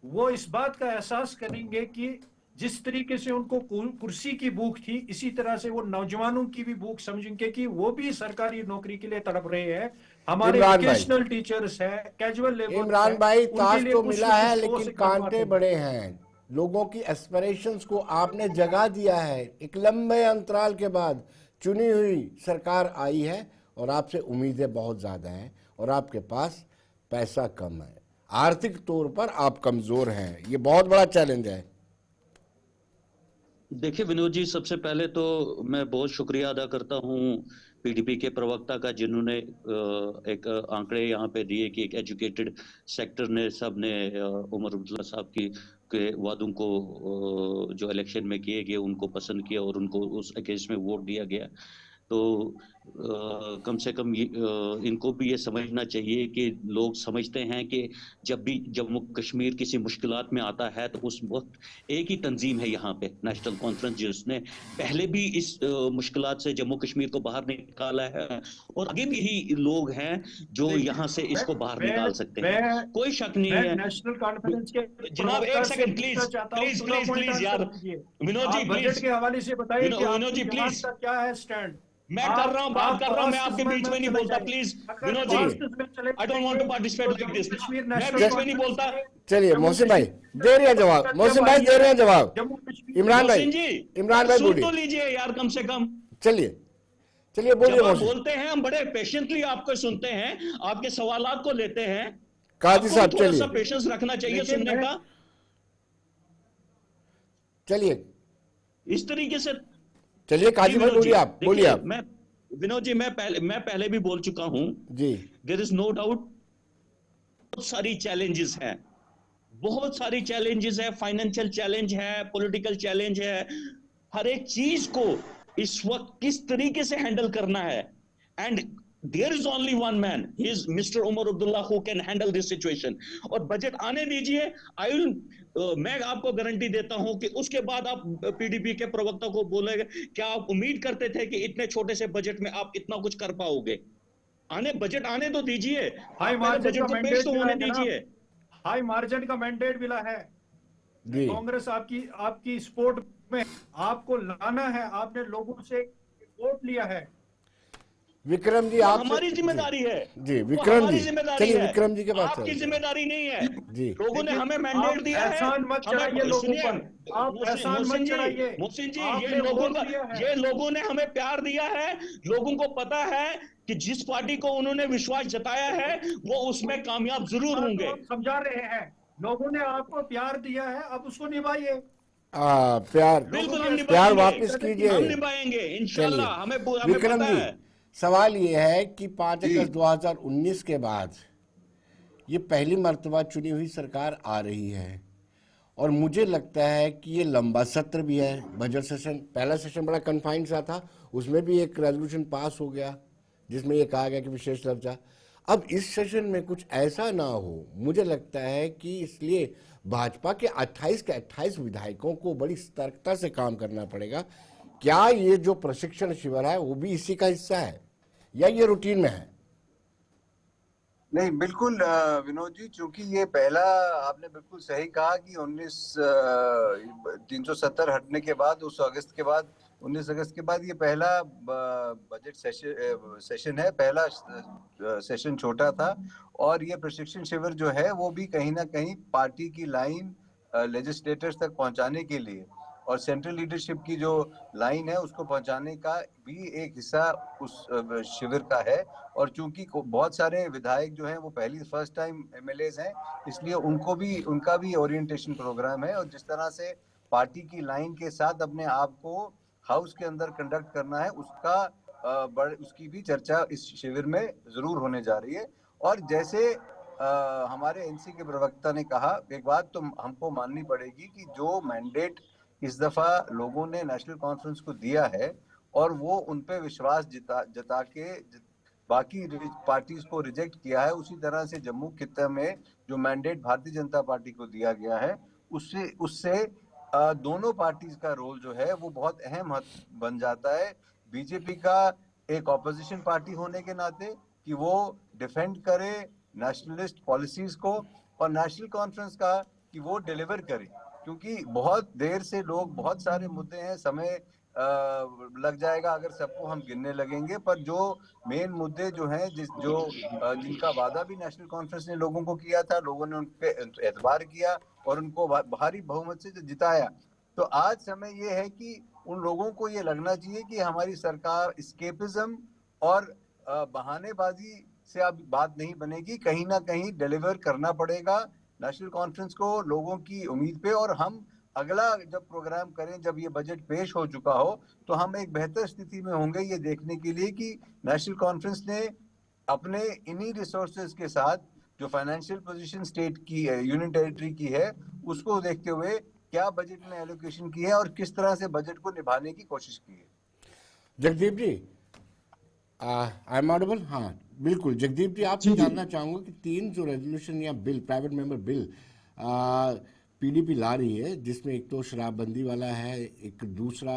वो इस बात का एहसास करेंगे कि जिस तरीके से उनको कुर्सी की भूख थी, इसी तरह से वो नौजवानों की भी भूख समझेंगे कि वो भी सरकारी नौकरी के लिए तड़प रहे हैं। हमारे वोकेशनल टीचर्स है, कैजुअल लेबर। इमरान भाई, ताश तो मिला है लेकिन कांटे बड़े हैं। लोगों की एस्पिरेशंस को आपने जगा दिया है। एक लंबे अंतराल के बाद चुनी हुई सरकार आई है और आपसे उम्मीदें बहुत ज़्यादा हैं और आपके पास पैसा कम है, आर्थिक तौर पर आप कमज़ोर हैं। ये बहुत बड़ा चैलेंज है। देखिए विनोद जी, सबसे पहले तो मैं बहुत शुक्रिया अदा करता हूँ पीडीपी के प्रवक्ता का, जिन्होंने एक आंकड़े यहाँ पे दिए कि एक एजुकेटेड सेक्टर ने सबने उमर अब्दुल्ला साहब की के वादों को जो इलेक्शन में किए गए उनको पसंद किया और उनको उस अगेंस्ट में वोट दिया गया। तो कम से कम इनको भी ये समझना चाहिए कि लोग समझते हैं कि जब भी जम्मू कश्मीर किसी मुश्किलात में आता है तो उस वक्त एक ही तंजीम है यहाँ पे, नेशनल कॉन्फ्रेंस, जिसने पहले भी इस मुश्किलात से जम्मू कश्मीर को बाहर निकाला है और आगे भी ही लोग हैं जो यहाँ से इसको बाहर निकाल सकते हैं, कोई शक नहीं है। नेशनल कॉन्फ्रेंस के जनाब एक second please please please please यार विनोद जी, प्लीज बजट के हवाले से बताइए कि विनोद जी प्लीज, क्या है स्टैंड। मैं कर रहा हूं, बात कर रहा हूं, मैं आपके बीच में नहीं बोलता, please Vinod ji, I don't want to participate like this, मैं बीच में नहीं बोलता। चलिए मोहसिन भाई दे रहे हैं जवाब, मोहसिन भाई दे रहे हैं जवाब। इमरान भाई सुन तो लीजिए यार कम से कम। चलिए चलिए बोलिए। बोलते हैं हम बड़े पेशेंटली आपको सुनते हैं, आपके सवालात को लेते हैं। काजी साहब चलिए, पेशेंस रखना चाहिए सुनने का। चलिए इस तरीके से चलिए काजी भाई बोलिए, आप बोलिए। आप मैं विनोद जी, मैं पहले भी बोल चुका हूं जी, देयर इज नो डाउट बहुत सारी चैलेंजेस हैं, बहुत सारी चैलेंजेस है, फाइनेंशियल चैलेंज है, पॉलिटिकल चैलेंज है, हर एक चीज को इस वक्त किस तरीके से हैंडल करना है। And there is only one man, he is mister Omar Abdullah who can handle this situation. और बजट आने दीजिए, मैं आपको गारंटी देता हूं कि उसके बाद आप पीडीपी के प्रवक्ता को बोलेंगे, क्या आप उम्मीद करते थे कि इतने छोटे से बजट में आप इतना कुछ कर पाओगे? बजट आने तो दीजिए, हाई बजट को पेश तो होने दीजिए। हाई मार्जिन का मैंडेट मिला है, कांग्रेस आपकी सपोर्ट में, आपको लाना है, आपने लोगों से वोट लिया है। विक्रम जी, आप हमारी जिम्मेदारी है जी। विक्रम जी चलिए, विक्रम जी के पास आपकी जिम्मेदारी नहीं है जी। लोगों ने हमें मैंडेट दिया है। एहसान मत चढ़ाइए लोगों पर, आप एहसान मत चढ़ाइए। मोहसिन जी, ये लोगों ने हमें प्यार दिया है। लोगों को पता है कि जिस पार्टी को उन्होंने विश्वास जताया है वो उसमें कामयाब जरूर होंगे। समझा रहे हैं, लोगों ने आपको प्यार दिया है, अब उसको निभाइए। प्यार बिल्कुल, हम प्यार वापस कीजिए, हम निभाएंगे इंशाल्लाह। हमें विक्रम पता जी है। सवाल ये है कि 5 जी। अगस्त 2019 के बाद ये पहली मर्तबा चुनी हुई सरकार आ रही है और मुझे लगता है कि ये लंबा सत्र भी है। बजट सेशन, पहला सेशन बड़ा कन्फाइंड सा था, उसमें भी एक रेजोल्यूशन पास हो गया जिसमें ये कहा गया कि विशेष दर्जा। अब इस सेशन में कुछ ऐसा ना हो, मुझे लगता है कि इसलिए भाजपा के 28 के 28 विधायकों को बड़ी सतर्कता से काम करना पड़ेगा। क्या ये जो प्रशिक्षण शिविर है वो भी इसी का हिस्सा है या ये रूटीन में है? नहीं, बिल्कुल विनोद जी, चूंकि ये पहला, आपने बिल्कुल सही कहा कि 370 हटने के बाद, उस अगस्त के बाद, 19 अगस्त के बाद ये पहला बजट सेशन है। पहला सेशन छोटा था और ये प्रशिक्षण शिविर जो है वो भी कहीं ना कहीं पार्टी की लाइन लेजिस्लेटर्स तक पहुंचाने के लिए और सेंट्रल लीडरशिप की जो लाइन है उसको पहुंचाने का भी एक हिस्सा उस शिविर का है। और चूंकि बहुत सारे विधायक जो हैं वो फर्स्ट टाइम एमएलएज हैं, इसलिए उनका भी ओरिएंटेशन प्रोग्राम है। और जिस तरह से पार्टी की लाइन के साथ अपने आप को हाउस के अंदर कंडक्ट करना है, उसकी भी चर्चा इस शिविर में जरूर होने जा रही है। और जैसे हमारे एनसी के प्रवक्ता ने कहा, एक बात तो हमको माननी पड़ेगी कि जो मैंडेट इस दफा लोगों ने नेशनल कॉन्फ्रेंस को दिया है और वो उन पे विश्वास जता के बाकी पार्टीज को रिजेक्ट किया है, उसी तरह से जम्मू खित्ते में जो मैंडेट भारतीय जनता पार्टी को दिया गया है उससे दोनों पार्टीज का रोल जो है वो बहुत अहम बन जाता है। बीजेपी का एक ऑपोजिशन पार्टी होने के नाते कि वो डिफेंड करे नेशनलिस्ट पॉलिसीज को, और नेशनल कॉन्फ्रेंस का कि वो डिलीवर करे, क्योंकि बहुत देर से लोग, बहुत सारे मुद्दे हैं, समय लग जाएगा अगर सबको हम गिनने लगेंगे, पर जो मेन मुद्दे जो हैं जिनका वादा भी नेशनल कॉन्फ्रेंस ने लोगों को किया था, लोगों ने उन पे एतबार किया और उनको भारी बहुमत से जिताया। तो आज समय ये है कि उन लोगों को ये लगना चाहिए कि हमारी सरकार एस्केपिज्म और बहानेबाजी से अब बात नहीं बनेगी, कहीं ना कहीं डिलीवर करना पड़ेगा नेशनल कॉन्फ्रेंस को लोगों की उम्मीद पे। और हम अगला जब प्रोग्राम करें, जब ये बजट पेश हो चुका हो, तो हम एक बेहतर स्थिति में होंगे ये देखने के लिए कि नेशनल कॉन्फ्रेंस ने अपने इन्हीं रिसोर्सेज के साथ जो फाइनेंशियल पोजीशन स्टेट की यूनियन टेरिटरी की है उसको देखते हुए क्या बजट में एलोकेशन की है और किस तरह से बजट को निभाने की कोशिश की है। जगदीप जी, आई एम ऑडिबल? हाँ बिल्कुल। जगदीप जी, आपसे जानना चाहूंगा कि 3 जो रेजोल्यूशन या bill, private member bill PDP ला रही है, जिसमें एक तो शराबबंदी वाला है, एक दूसरा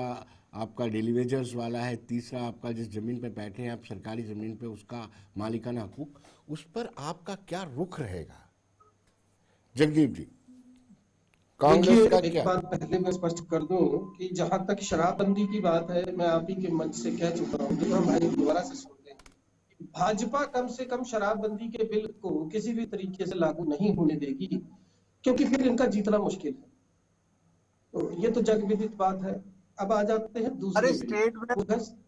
आपका डेली वेजर्स वाला है, तीसरा आपका जिस जमीन पे बैठे हैं आप सरकारी जमीन पे उसका मालिकाना हकूक, उस पर आपका क्या रुख रहेगा जगदीप जी? कांग्रेस का एक क्या? बात पहले मैं स्पष्ट कर दूं कि जहां तक शराबबंदी की बात है, मैं आप ही के मंच से कह चुका हूं, तो हम भाई दोबारा से सुन लें। भाजपा कम से कम शराबबंदी के बिल को किसी भी तरीके से लागू नहीं होने देगी, क्योंकि फिर इनका जीतना मुश्किल है। तो ये तो जग विदित बात है। अब आ जाते हैं दूसरे अरे स्टेट में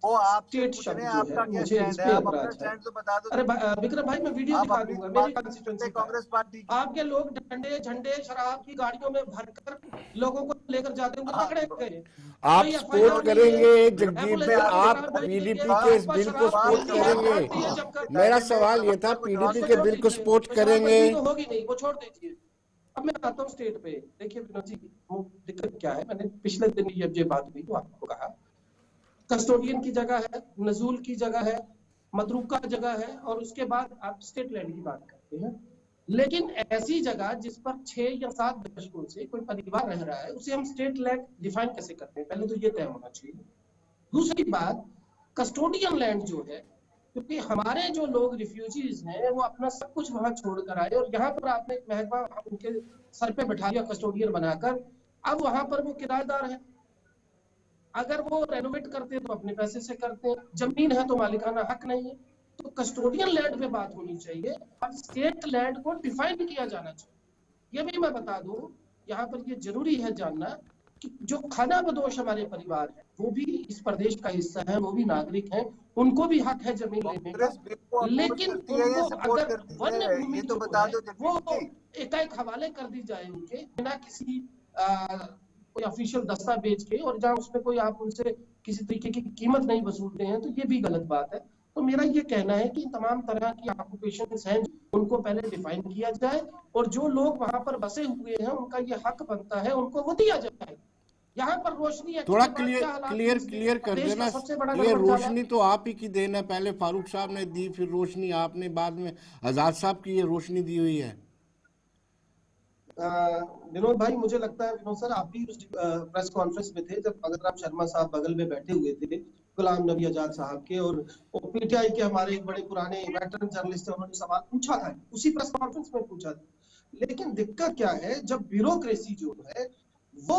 वो आपसे स्टेट पूछ शब्द रहे हैं, जो आपका है क्या मुझे इस स्टैंड है? पे आप अपना ऐतराज है। स्टैंड तो बता दो। अरे विक्रम भाई, मैं वीडियो आप दिखा अपनी दूंगा मेरी बात कॉन्स्टिट्यूएंसी का। कांग्रेस पार्टी की। आपके लोग डंडे झंडे शराब की गाड़ियों में भरकर लोगों को लेकर जाते हैं, उनको पकड़े गए। आप सपोर्ट करेंगे जगदीप जी? आप पीडीपी के इस बिल को सपोर्ट करेंगे? मेरा सवाल ये था, पीडीपी के बिल को सपोर्ट करेंगे? तो होगी नहीं, वो छोड़ दीजिए। अब मैं आता हूँ स्टेट पे। देखिए विनोद जी, दिक्कत क्या है, मैंने पिछले दिन ये बात हुई तो आपको कहा, कस्टोडियन की जगह है, नजूल की जगह है, मदरूका जगह है, और उसके बाद आप स्टेट लैंड की बात करते हैं। लेकिन ऐसी जगह जिस पर 6 या 7 दशकों से कोई परिवार रह रहा है, उसे हम स्टेट लैंड डिफाइन कैसे करते हैं? पहले तो ये तय होना चाहिए। दूसरी बात, कस्टोडियन लैंड जो है, क्योंकि हमारे जो लोग रिफ्यूजीज हैं वो अपना सब कुछ वहां छोड़कर आए और यहाँ पर आपने एक महकमा उनके सर पे बैठा दिया कस्टोडियन बनाकर। अब वहां पर वो किराएदार है, अगर वो रेनोवेट करते हैं तो अपने पैसे से करते हैं, जमीन है तो मालिकाना हक नहीं है। तो कस्टोडियन लैंड पे बात होनी चाहिए और स्टेट लैंड को डिफाइन किया जाना चाहिए। ये भी मैं बता दूं, यहाँ पर ये जरूरी है जानना कि जो खाना बदोश हमारे परिवार है वो भी इस प्रदेश का हिस्सा है, वो भी नागरिक हैं, उनको भी हक है जमीन लेने का। लेकिन उनको अगर वन्य भूमि जो है वो एकाएक हवाले कर दी जाए उनके बिना किसी कोई ऑफिशियल दस्तावेज के, और जहाँ उसमें कोई आप उनसे किसी तरीके की कीमत नहीं वसूलते हैं, तो ये भी गलत बात है। तो मेरा ये कहना है कि तमाम तरह की ऑक्यूपेशंस हैं उनको पहले डिफाइन किया जाए, और जो लोग वहां पर बसे हुए हैं उनका ये हक बनता है उनको वो दिया जाए। यहाँ पर रोशनी एक्ट थोड़ा के बाद क्लियर क्या हालात क्लियर हुए, क्लियर कर देश देना। का सबसे बड़ा ये गड़बड़ झाला। रोशनी तो आप ही की देन है, पहले फारूक साहब ने दी, फिर रोशनी आपने, बाद में आजाद साहब की ये रोशनी दी हुई है। विनोद भाई, मुझे लगता है विनोद सर आप भी उस प्रेस कॉन्फ्रेंस में थे जब भगत शर्मा साहब बगल में बैठे हुए थे गुलाम नबी आजाद साहब के, और पीटीआई के हमारे एक बड़े पुराने वेटरन जर्नलिस्ट है, उन्होंने सवाल पूछा था, उसी प्रेस कॉन्फ्रेंस में पूछा था। लेकिन दिक्कत क्या है, जब ब्यूरोक्रेसी जो है वो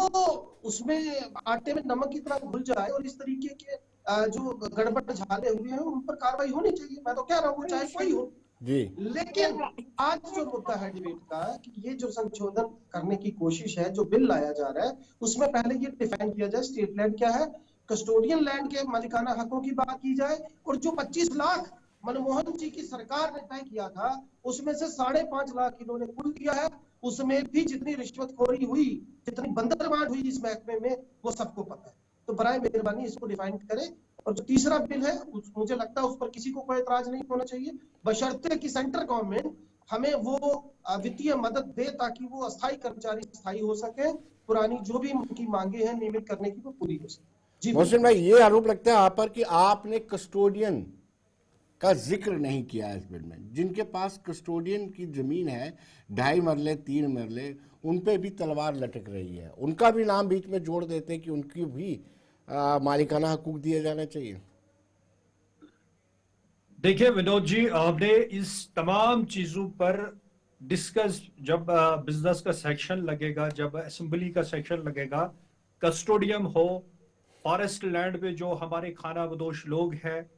उसमें आटे में नमक की तरह घुल जाए और इस तरीके के जो गड़बड़ झाले हुए हैं उन पर कार्रवाई होनी चाहिए। मैं तो कह रहा हूँ चाहे कोई हो जी। लेकिन आज जो मुद्दा है डिबेट का कि ये जो संशोधन करने की कोशिश है, जो बिल लाया जा रहा है, उसमें पहले ये डिफाइन किया जाए स्टेट लैंड क्या है, कस्टोडियन लैंड के मालिकाना हकों की बात की जाए, और जो 25 लाख मनमोहन जी की सरकार ने तय किया था उसमें से 5.5 लाख इन्होंने कुल दिया है, उसमें भी जितनी रिश्वतखोरी हुई, जितनी बंदरबांट हुई इस महकमे में, वो सबको पता है। तो बराए मेहरबानी इसको डिफाइन करें। और जो तीसरा बिल है मुझे लगता है उस पर किसी को कोई एतराज नहीं होना चाहिए, बशर्ते कि सेंट्रल गवर्नमेंट हमें वो वित्तीय मदद दे ताकि वो अस्थायी कर्मचारी स्थायी हो सके, पुरानी जो भी उनकी मांगे हैं नियमित करने की वो पूरी हो सके। जी मोहसिन भाई, ये आरोप लगता है आप पर कि आपने कस्टोडियन का जिक्र नहीं किया इस बिल में। जिनके पास कस्टोडियन की जमीन है 2.5 मरले 3 मरले, उन पे भी तलवार लटक रही है, उनका भी नाम बीच में जोड़ देते हैं कि उनकी भी मालिकाना हकूक दिए जाने चाहिए। देखिए विनोद जी, आपने इस तमाम चीजों पर डिस्कस, जब बिजनेस का सेक्शन लगेगा, जब असेंबली का सेक्शन लगेगा, कस्टोडियम हो, फॉरेस्ट लैंड पे जो हमारे खाना बदोश लोग हैं,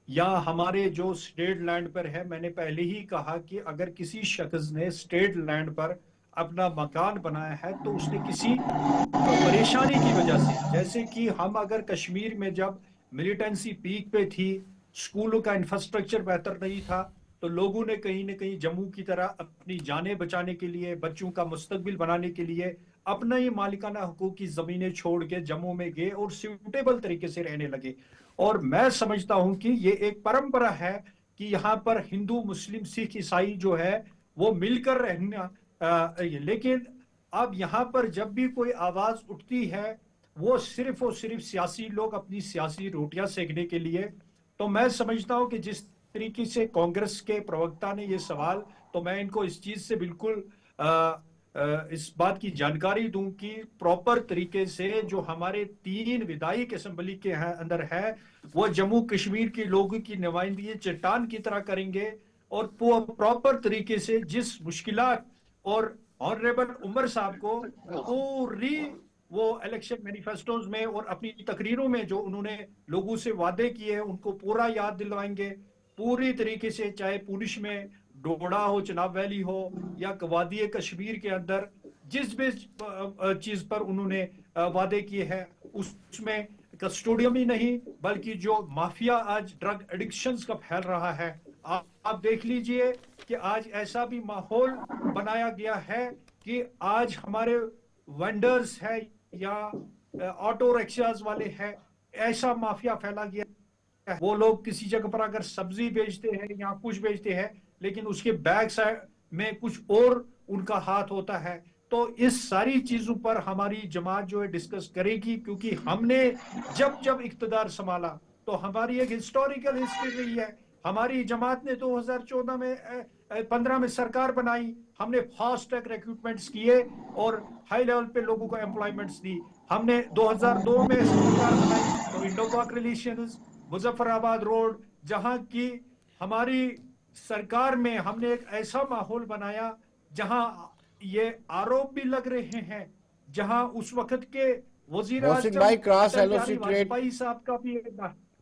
या हमारे जो स्टेट लैंड पर है, मैंने पहले ही कहा कि अगर किसी शख्स ने स्टेट लैंड पर अपना मकान बनाया है तो उसने किसी परेशानी की वजह से, जैसे कि हम अगर कश्मीर में जब मिलिटेंसी पीक पे थी, स्कूलों का इंफ्रास्ट्रक्चर बेहतर नहीं था, तो लोगों ने कहीं ना कहीं जम्मू की तरह अपनी जानें बचाने के लिए, बच्चों का मुस्तकबिल बनाने के लिए अपना ही मालिकाना हकूक की जमीनें छोड़ के जम्मू में गए और सूटेबल तरीके से रहने लगे। और मैं समझता हूं कि ये एक परंपरा है कि यहाँ पर हिंदू, मुस्लिम, सिख, ईसाई जो है वो मिलकर रहना। लेकिन अब यहाँ पर जब भी कोई आवाज उठती है वो सिर्फ और सिर्फ सियासी लोग अपनी सियासी रोटियां सेकने के लिए। तो मैं समझता हूं कि जिस तरीके से कांग्रेस के प्रवक्ता ने ये सवाल, तो मैं इनको इस चीज से बिल्कुल इस बात की जानकारी दूं कि प्रॉपर तरीके से जो हमारे 3 विधायक असेंबली के अंदर है वो जम्मू कश्मीर के लोगों की नुमाइंदगी चट्टान की तरह करेंगे, और प्रॉपर तरीके से जिस मुश्किलात, और ऑनरेबल उमर साहब को पूरी वो इलेक्शन मैनिफेस्टोज में और अपनी तकरीरों में जो उन्होंने लोगों से वादे किए हैं उनको पूरा याद दिलवाएंगे पूरी तरीके से, चाहे पुलिस में डोडा हो, चनाब वैली हो, या वादी कश्मीर के अंदर जिस भी चीज पर उन्होंने वादे किए हैं उसमें कस्टोडियम ही नहीं बल्कि जो माफिया आज ड्रग एडिक्शंस का फैल रहा है, आप देख लीजिए कि आज ऐसा भी माहौल बनाया गया है कि आज हमारे वेंडर्स है या ऑटो रिक्शाज वाले हैं, ऐसा माफिया फैला गया है। वो लोग किसी जगह पर अगर सब्जी बेचते हैं या कुछ बेचते हैं लेकिन उसके बैक साइड में कुछ और उनका हाथ होता है। तो इस सारी चीजों पर हमारी जमात जो है डिस्कस करेगी, क्योंकि हमने जब जब इक्तदार संभाला तो हमारी एक हिस्टोरिकल हिस्ट्री रही है। हमारी जमात ने 2014 में 15 में सरकार बनाई, हमने फास्ट ट्रैक रिक्रूटमेंट्स किए और हाई लेवल पे लोगों को एम्प्लॉयमेंट्स दी। हमने 2002 में सरकार बनाई तो इंडो पाक रिलेशंस, मुजफ्फराबाद रोड, जहां की हमारी सरकार में हमने एक ऐसा माहौल बनाया जहां ये आरोप भी लग रहे हैं, जहां उस वक्त के वजीर मोहसिन भाई, क्रॉस एलओसी ट्रेड, वाजपेयी साहब का भी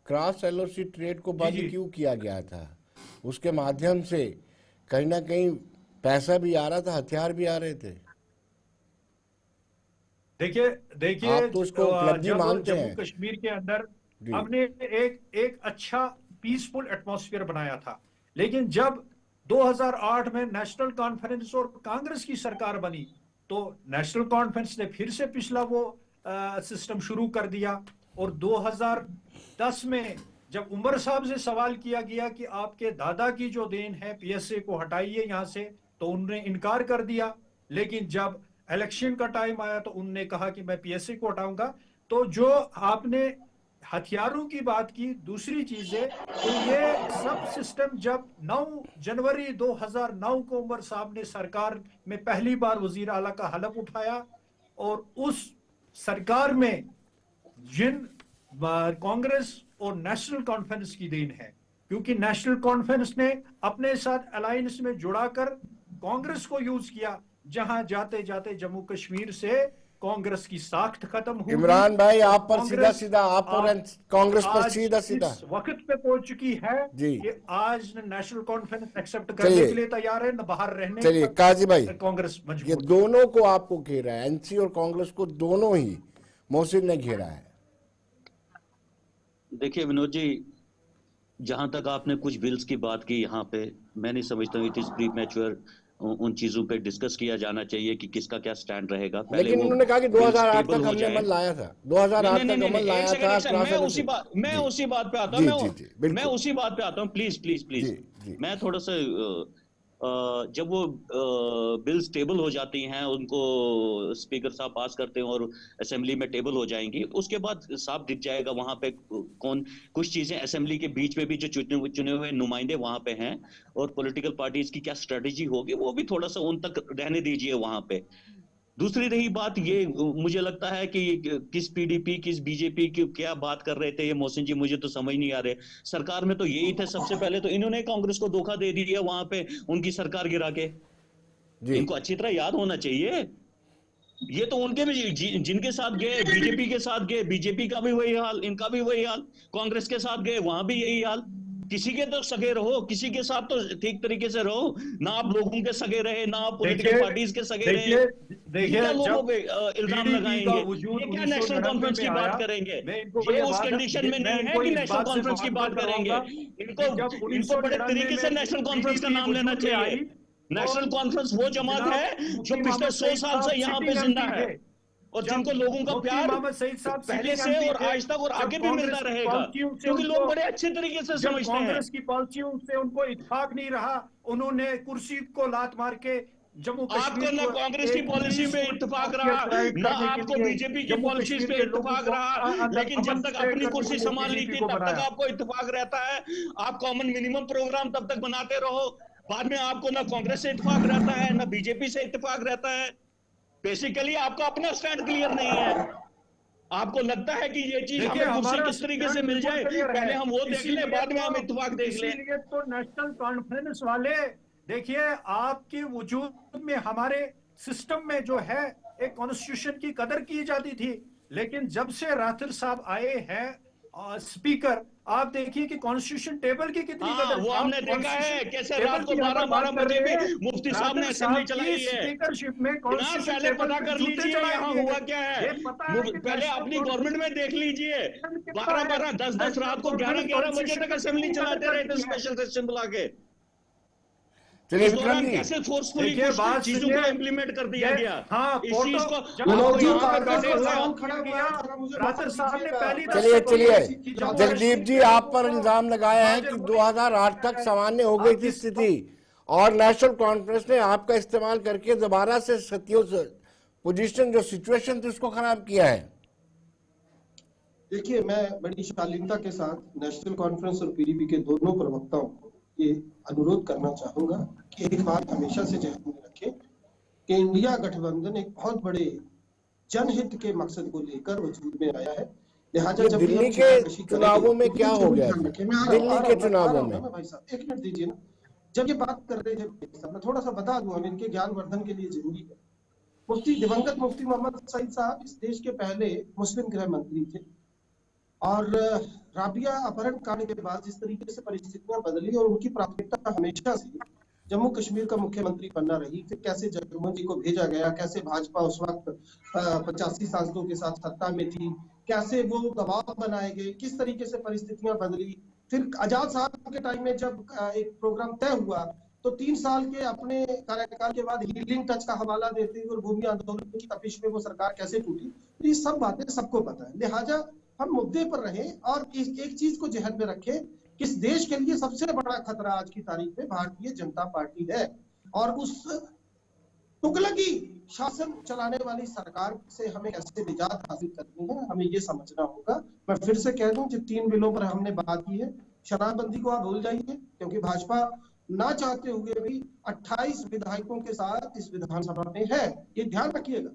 क्रॉस एलओसी ट्रेड को बंद जी। क्यों किया गया था? उसके माध्यम से कहीं ना कहीं पैसा भी आ रहा था, हथियार भी आ रहे थे। देखिए आप तो उसको उपलब्धि जब मानते जम्मू हैं कश्मीर के अंदर जी। हमने एक अच्छा पीसफुल एटमॉस्फेयर बनाया था, लेकिन जब 2008 में नेशनल कॉन्फ्रेंस और कांग्रेस की सरकार बनी तो नेशनल कॉन्फ्रेंस ने फिर से पिछला वो सिस्टम शुरू कर दिया, और 2010 में जब उमर साहब से सवाल किया गया कि आपके दादा की जो देन है पीएसए को हटाइए यहां से, तो उन्होंने इनकार कर दिया। लेकिन जब इलेक्शन का टाइम आया तो उन्होंने कहा कि मैं पीएसए को हटाऊंगा। तो जो आपने हथियारों की बात की, दूसरी चीज है तो ये सब सिस्टम जब 9 जनवरी 2009 को उमर साहब ने सरकार में पहली बार वजीर आला का हलफ उठाया, और उस सरकार में जिन कांग्रेस और नेशनल कॉन्फ्रेंस की देन है, क्योंकि नेशनल कॉन्फ्रेंस ने अपने साथ अलायंस में जुड़ाकर कांग्रेस को यूज किया, जहां जाते जाते जम्मू कश्मीर से कांग्रेस की साख्त खत्म हुई। इमरान भाई, आप पर सीधा कांग्रेस सीधा आप और कांग्रेस पर आज सीधा सीधा इस वक्त पे पहुंच चुकी है जी। कि आज नेशनल कॉन्फ्रेंस एक्सेप्ट करने के लिए तैयार है, न बाहर रहने चलिए पर काजी भाई, कांग्रेस ये मजबूर। दोनों को आपको घेरा है, एनसी और कांग्रेस को दोनों ही मोहसिन ने घेरा है। देखिए विनोद जी, जहां तक आपने कुछ बिल्स की बात की यहाँ पे, मैं नहीं समझता हूँ इट इज प्रीमैच्योर उन चीजों पे डिस्कस किया जाना चाहिए कि किसका क्या स्टैंड रहेगा। पहले लेकिन वो उन्होंने कहा कि बिल्स 2008 टेबल तक हो हमने जाए। अमल लाया था, 2008 तक अमल लाया एक था। सेकंड, मैं उसी बात पे आता हूँ। जी जी जी, मैं बिल्कुल उसी बात पे आता हूँ, प्लीज प्लीज जी प्लीज। जी। मैं थोड़ा सा जब वो बिल्स टेबल हो जाती हैं, उनको स्पीकर साहब पास करते हैं और असेंबली में टेबल हो जाएंगी, उसके बाद साफ दिख जाएगा वहां पे कौन, कुछ चीजें असेंबली के बीच में भी जो चुने हुए नुमाइंदे वहां पे हैं, और पॉलिटिकल पार्टीज की क्या स्ट्रेटेजी होगी वो भी थोड़ा सा उन तक रहने दीजिए वहां पे। दूसरी रही बात ये, मुझे लगता है कि किस पीडीपी किस बीजेपी की क्या बात कर रहे थे ये मोहसिन जी, मुझे तो समझ नहीं आ रहे। सरकार में तो यही थे सबसे पहले, तो इन्होंने कांग्रेस को धोखा दे दिया वहां पे उनकी सरकार गिरा के। जी इनको अच्छी तरह याद होना चाहिए। ये तो उनके भी जिनके साथ गए, बीजेपी के साथ गए, बीजेपी का भी वही हाल, इनका भी वही हाल। कांग्रेस के साथ गए, वहां भी यही हाल। किसी के तो सगे रहो, किसी के साथ तो ठीक तरीके से रहो ना। आप लोगों के सगे रहे, ना आप पॉलिटिकल पार्टीज के सगे रहे। देखिए ये देखिए क्या लोगों जब पे इल्जाम पीडीपी का लगाएंगे? वजूद ये क्या नेशनल 1999 कॉन्फ्रेंस में की आया, बात करेंगे? मैं इनको ये ये उस बात कंडीशन में मैं नहीं है इनको कि इस नेशनल बात से कॉन्फ्रेंस की बात करेंगे। करवाऊंगा इनको कि जब इनको बड़े 1999 तरीके से में नेशनल कॉन्फ्रेंस का पीडीपी नाम लेना वजूद में चाहिए। आई, नेशनल तो कॉन्फ्रेंस वो जमात जनाब है जो मुफ्ती पिछले मोहम्मद 100 सईद साल साहब से यहाँ पे सिटिंग जिंदा एमपी है, थे। और जब जिनको लोगों का मुफ्ती प्यार मोहम्मद सईद साहब पहले सिटिंग से एमपी और थे, आज तक और जब आगे भी कांग्रेस मिलता की रहेगा, पॉलिसियों से क्योंकि लोग उनको बड़े अच्छे तरीके से जब समझते हैं। कांग्रेस की पॉलिसियों से उनको इत्तेफाक नहीं रहा, उन्होंने कुर्सी को लात मार के जम्मू आपको कश्मीर ना को कांग्रेस की एक पॉलिसी पे पीसफुल इत्तेफाक रहा, ऑक्यूपाइड ना करने के आपको लिए बीजेपी की जम्मू पॉलिसीज कश्मीर पे के लोगों इत्तेफाक को रहा। अंदर लेकिन अमन जब तक स्टे अपनी करने कुर्सी के लिए संभाल ली पीडीपी थी को तब तक बनाया। आपको इत्तेफाक रहता है। आप कॉमन मिनिमम प्रोग्राम तब तक बनाते रहो, बाद में आपको ना कांग्रेस से इत्तेफाक रहता है ना बीजेपी से इत्तेफाक रहता है। बेसिकली आपका अपना स्टैंड क्लियर नहीं है। आपको लगता है कि ये चीज देखिए हमें कुर्सी हमारा किस तरीके से स्टैंड मिल बिल्कुल जाए, क्लियर पहले है। हम वो देख ले, बाद में हम इत्तेफाक देख ले। इसीलिए तो नेशनल कॉन्फ्रेंस वाले, देखिए आपके वजूद में हमारे सिस्टम में जो है एक कॉन्स्टिट्यूशन की कदर की जाती थी, लेकिन जब से राठौर साहब आए हैं स्पीकर, आप देखिए कि कॉन्स्टिट्यूशन टेबल की कितनी हाँ, कदर। वो आप हमने देखा है कॉन्स्टिट्यूशन कैसे टेबल रात को की यहाँ पर 12-12 बात कर बजे रहे भी हैं। मुफ्ती साहब ने राठौर असेंबली साहब चलाई की है। स्पीकरशिप में जनाब कॉन्स्टिट्यूशन पहले टेबल पता पे कर जूते लीजिए चढ़ाए यहाँ दिए हुआ गए। क्या है। ये पता है कि पहले नेशनल अपनी गवर्नमेंट में देख लीजिए, कितना 12-12 है। 10-10 रात को 11-11 बजे तक असेंबली चलाते रहे थे स्पेशल सेशन बुला के। चलिए उस विक्रम दौरान जी, कैसे फोर्सफुली देखिए कुछ बात चीजों सुनिए, को इम्प्लीमेंट कर दिया ये गया। हाँ इस फोटो चीज को जब आपको विनोद जी, यहाँ पे कांग्रेस बैठे का हुए सवाल खड़ा हुआ है, जरा मुझे मौका राठौर साहब ने दीजिएगा। पहली मैं चलिए दफा चलिए, कि जम्मू जगदीप कश्मीर जी के आप लोगों पर को इल्जाम लगाया है कि हाजिर होने 2008 तक सामान्य हो गई थी स्थिति, और नेशनल कॉन्फ्रेंस ने आपका इस्तेमाल करके दोबारा से सत्यों पोजीशन जो सिचुएशन थी उसको खराब किया है। देखिए, मैं बड़ी शालीनता के साथ नेशनल कॉन्फ्रेंस और पीडीपी के दोनों प्रवक्ताओं को ये अनुरोध करना चाहूंगा कि एक बात हमेशा से ध्यान में रखें कि इंडिया गठबंधन एक बहुत बड़े जनहित के मकसद को लेकर वजूद में आया है। लिहाजा ये जब भी दिल्ली हम के छिपाकशी करेंगे, चुनावों में तो क्या ये हो जरूर गया ध्यान था? रखें। मैं आ रहा दिल्ली हूँ, के आ चुनावों रहा हूँ में ना भाई साहब, एक मिनट दीजिए ना। जब ये बात कर रहे थे, मैं थोड़ा सा बता दूं, हम इनके ज्ञानवर्धन के लिए जरूरी है। दिवंगत मुफ्ती मोहम्मद सईद साहब इस देश के पहले मुस्लिम गृह मंत्री थे, और राबिया अपहरण कांड के बाद जिस तरीके से परिस्थितियां बदली और उनकी प्राथमिकता हमेशा से जम्मू कश्मीर का मुख्यमंत्री बनना रही, फिर कैसे जगमोहन जी को भेजा गया, कैसे भाजपा उस वक्त 85 सांसदों के साथ सत्ता में थी, कैसे वो दबाव बनाए गए, किस तरीके से परिस्थितियां बदली। फिर आजाद साहब के टाइम में जब एक प्रोग्राम तय हुआ तो 3 साल के अपने कार्यकाल के बाद हीलिंग टच का हवाला देते हुए और भूमि आंदोलन की तपिश में वो सरकार कैसे टूटी, ये सब बातें सबको पता है। लिहाजा हम मुद्दे पर रहें और एक चीज को जहन में रखें कि इस देश के लिए सबसे बड़ा खतरा आज की तारीख में भारतीय जनता पार्टी है और उस तुगलकी शासन चलाने वाली सरकार से हमें कैसे निजात हासिल करनी है, हमें ये समझना होगा। मैं फिर से कह दूं, जो 3 बिलों पर हमने बात की है, शराबबंदी को आप भूल जाइए, क्योंकि भाजपा ना चाहते हुए भी 28 विधायकों के साथ इस विधानसभा में है, ये ध्यान रखिएगा।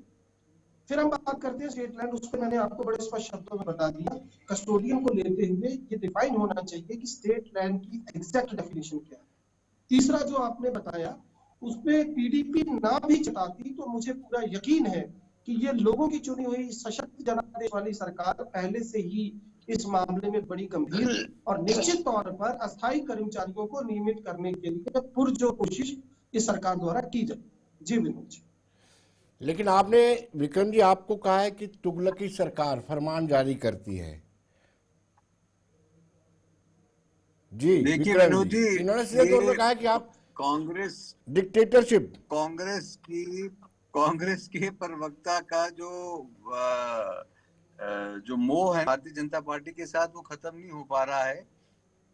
फिर हम बात करते हैं स्टेट लैंड, उस पर मैंने आपको बड़े स्पष्ट शब्दों में बता दिया। कस्टोडियन को लेते हुए ये डिफाइन होना चाहिए कि स्टेट लैंड की एग्जैक्ट डेफिनेशन क्या है। तीसरा जो आपने बताया, उसमें पीडीपी ना भी चटाती तो मुझे पूरा यकीन है कि ये लोगों की चुनी हुई सशक्त जनादेश वाली सरकार पहले से ही इस मामले में बड़ी गंभीर और निश्चित तौर पर अस्थायी कर्मचारियों को नियमित करने के लिए पुरजोर कोशिश इस सरकार द्वारा की जाए। जी विनोद जी। लेकिन आपने विक्रम जी आपको कहा है कि तुगलकी सरकार फरमान जारी करती है। जी देखिए विक्रम विनोद जी, इन्होंने सीधे तौर पर कहा कि आप कांग्रेस कांग्रेस के प्रवक्ता का जो मोह है भारतीय जनता पार्टी के साथ, वो खत्म नहीं हो पा रहा है।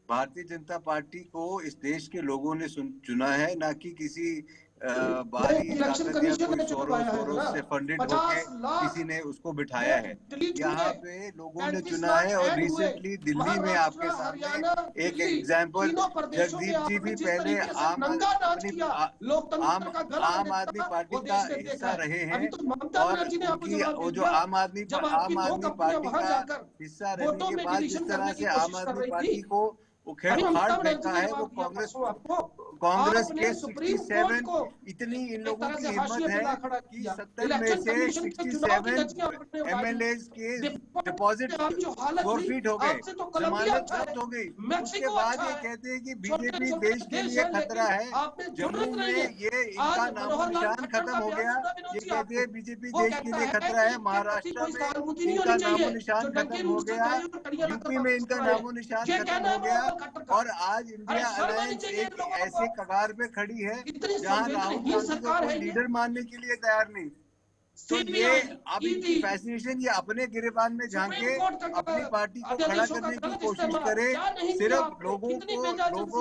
भारतीय जनता पार्टी को इस देश के लोगों ने चुना है, ना कि किसी बाहरी ताकत या कोई सोरोस से फंडेड होके किसी ने उसको बिठाया है। यहाँ पे लोगों ने चुना है। और रिसेंटली दिल्ली में आपके सामने एक एग्जाम्पल, जगदीप जी भी पहले आम आदमी पार्टी का हिस्सा रहे हैं और उनकी वो जो आम आदमी पार्टी का हिस्सा रहने के बाद जिस तरह से आम आदमी पार्टी को उखेड़ फाड़ फेंका है, वो कांग्रेस के 67 इतनी इन लोगों की हिम्मत है कि 70 में से 67 एमएलएज के डिपॉजिट फोरफीट हो गए, जमानत जब्त हो गई। उसके बाद ये कहते हैं कि बीजेपी देश के लिए खतरा है। जम्मू में ये इनका नामो निशान खत्म हो गया। ये कहते हैं बीजेपी देश के लिए खतरा है। महाराष्ट्र में इनका नामो निशान खत्म हो गया, यूपी में इनका नामो निशान खत्म हो गया और आज इंडिया अलायंस एक ऐसे कगार पे खड़ी है जहां राहुल गांधी को कोई लीडर मानने के लिए तैयार नहीं। तो ये अब इनकी फैसिनेशन, ये अपने गिरेबान में झांके अपनी पार्टी को खड़ा करने की कोशिश करे, सिर्फ लोगों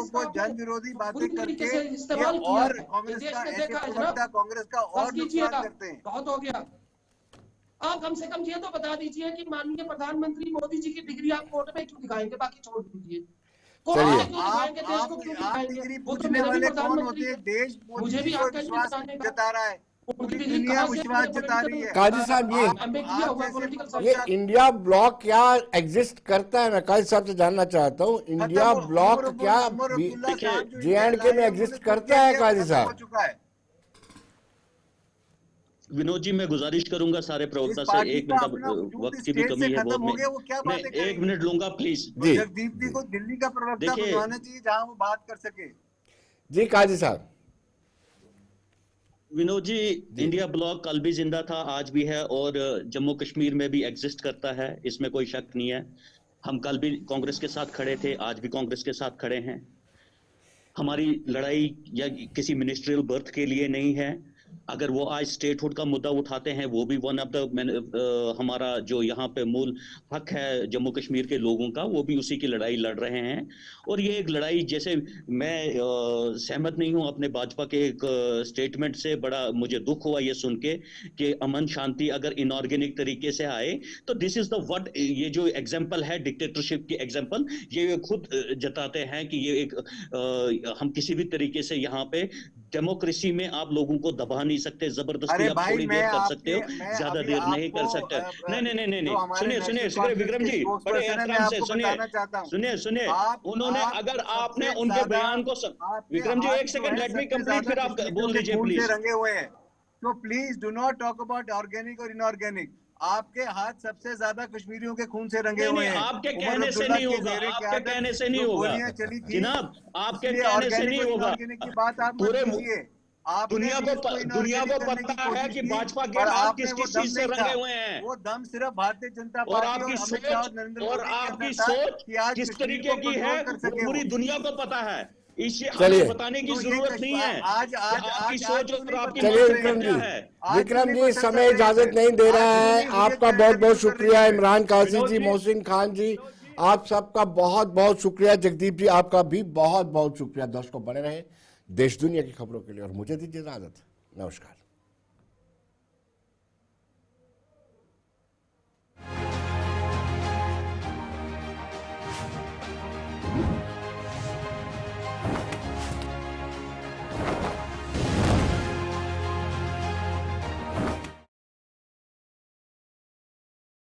को जन विरोधी बातें करके ये और कांग्रेस का ऐसे प्रवक्ता कांग्रेस का और नुकसान करते हैं। बहुत हो गया। आप कम से कम ये तो बता दीजिए कि माननीय प्रधानमंत्री मोदी जी की डिग्री आप कोर्ट में क्यों दिखाएंगे, बाकी छोड़ दीजिए। आप डिग्री पूछने वाले कौन होते हैं? देश मोदी जी को विश्वास जता रहा है, पूरी दुनिया विश्वास जता रही है। काजी साहब, ये इंडिया ब्लॉक क्या एग्जिस्ट करता है? मैं काजी साहब से जानना चाहता हूँ, इंडिया ब्लॉक क्या JNK में एग्जिस्ट करता है? काजी साहब, विनोद जी, मैं गुजारिश करूंगा सारे प्रवक्ता से, 1 मिनट वक्त की भी कमी है बहुत, मैं 1 मिनट लूंगा प्लीज। जगदीप जी को दिल्ली का प्रवक्ता बनवाना चाहिए जहां वो बात कर सके। जी काजी साहब। विनोद जी, इंडिया ब्लॉक कल भी जिंदा था, आज भी है और जम्मू कश्मीर में भी एग्जिस्ट करता है, इसमें कोई शक नहीं है। हम कल भी कांग्रेस के साथ खड़े थे, आज भी कांग्रेस के साथ खड़े हैं। हमारी लड़ाई या किसी मिनिस्ट्रियल बर्थ के लिए नहीं है। अगर वो आज स्टेटहुड का मुद्दा उठाते हैं, वो भी वन ऑफ द हमारा जो यहाँ पे मूल हक है जम्मू कश्मीर के लोगों का, वो भी उसी की लड़ाई लड़ रहे हैं। और ये एक लड़ाई, जैसे मैं सहमत नहीं हूँ अपने भाजपा के एक स्टेटमेंट से, बड़ा मुझे दुख हुआ ये सुन के कि अमन शांति अगर इनऑर्गेनिक तरीके से आए तो दिस इज द व्हाट, ये जो एग्जाम्पल है डिक्टेटरशिप की एग्जाम्पल, ये खुद जताते हैं कि ये एक हम किसी भी तरीके से यहाँ पे डेमोक्रेसी में आप लोगों को दबा नहीं सकते, जबरदस्ती आप थोड़ी देर कर सकते हो, ज्यादा देर नहीं कर सकते। नहीं, सुनिए विक्रम जी, बड़े एहतराम से सुनिए, उन्होंने, अगर आपने उनके बयान को Vikram ji 1 second let me complete, फिर आप बोल दीजिए प्लीज। रंगे हुए हैं तो please do not talk about organic और इनऑर्गेनिक। आपके हाथ सबसे ज्यादा कश्मीरियों के खून से रंगे हुए हैं। आपके कहने से नहीं होगा, आपके कहने से नहीं होगा जनाब, आपके कहने से नहीं होगा। पूरे दुनिया को पता है कि भाजपा के हाथ किस चीज से रंगे हुए हैं। वो दम सिर्फ भारतीय जनता पार्टी और आपकी सोच किस तरीके की है पूरी दुनिया को पता है। इसे चलिए। हमें बताने की तो ये जरूरत नहीं है आज कि आज आपकी आज सोच आज और नहीं आपकी बता चलिए रहे मानसिकता विक्रम हैं। क्या जी, है। आज विक्रम नहीं जी बता समय रहे इजाजत हैं। नहीं दे आज रहा है। नहीं, मुझे आपका तो बहुत बहुत इंटरव्यू कर रही शुक्रिया है। इमरान काजी विनोद जी, जी, मोहसिन खान जी, आप सबका बहुत बहुत शुक्रिया। जगदीप जी आपका भी बहुत बहुत शुक्रिया। दर्शकों बने रहे देश दुनिया की खबरों के लिए और मुझे दीजिए इजाजत। नमस्कार।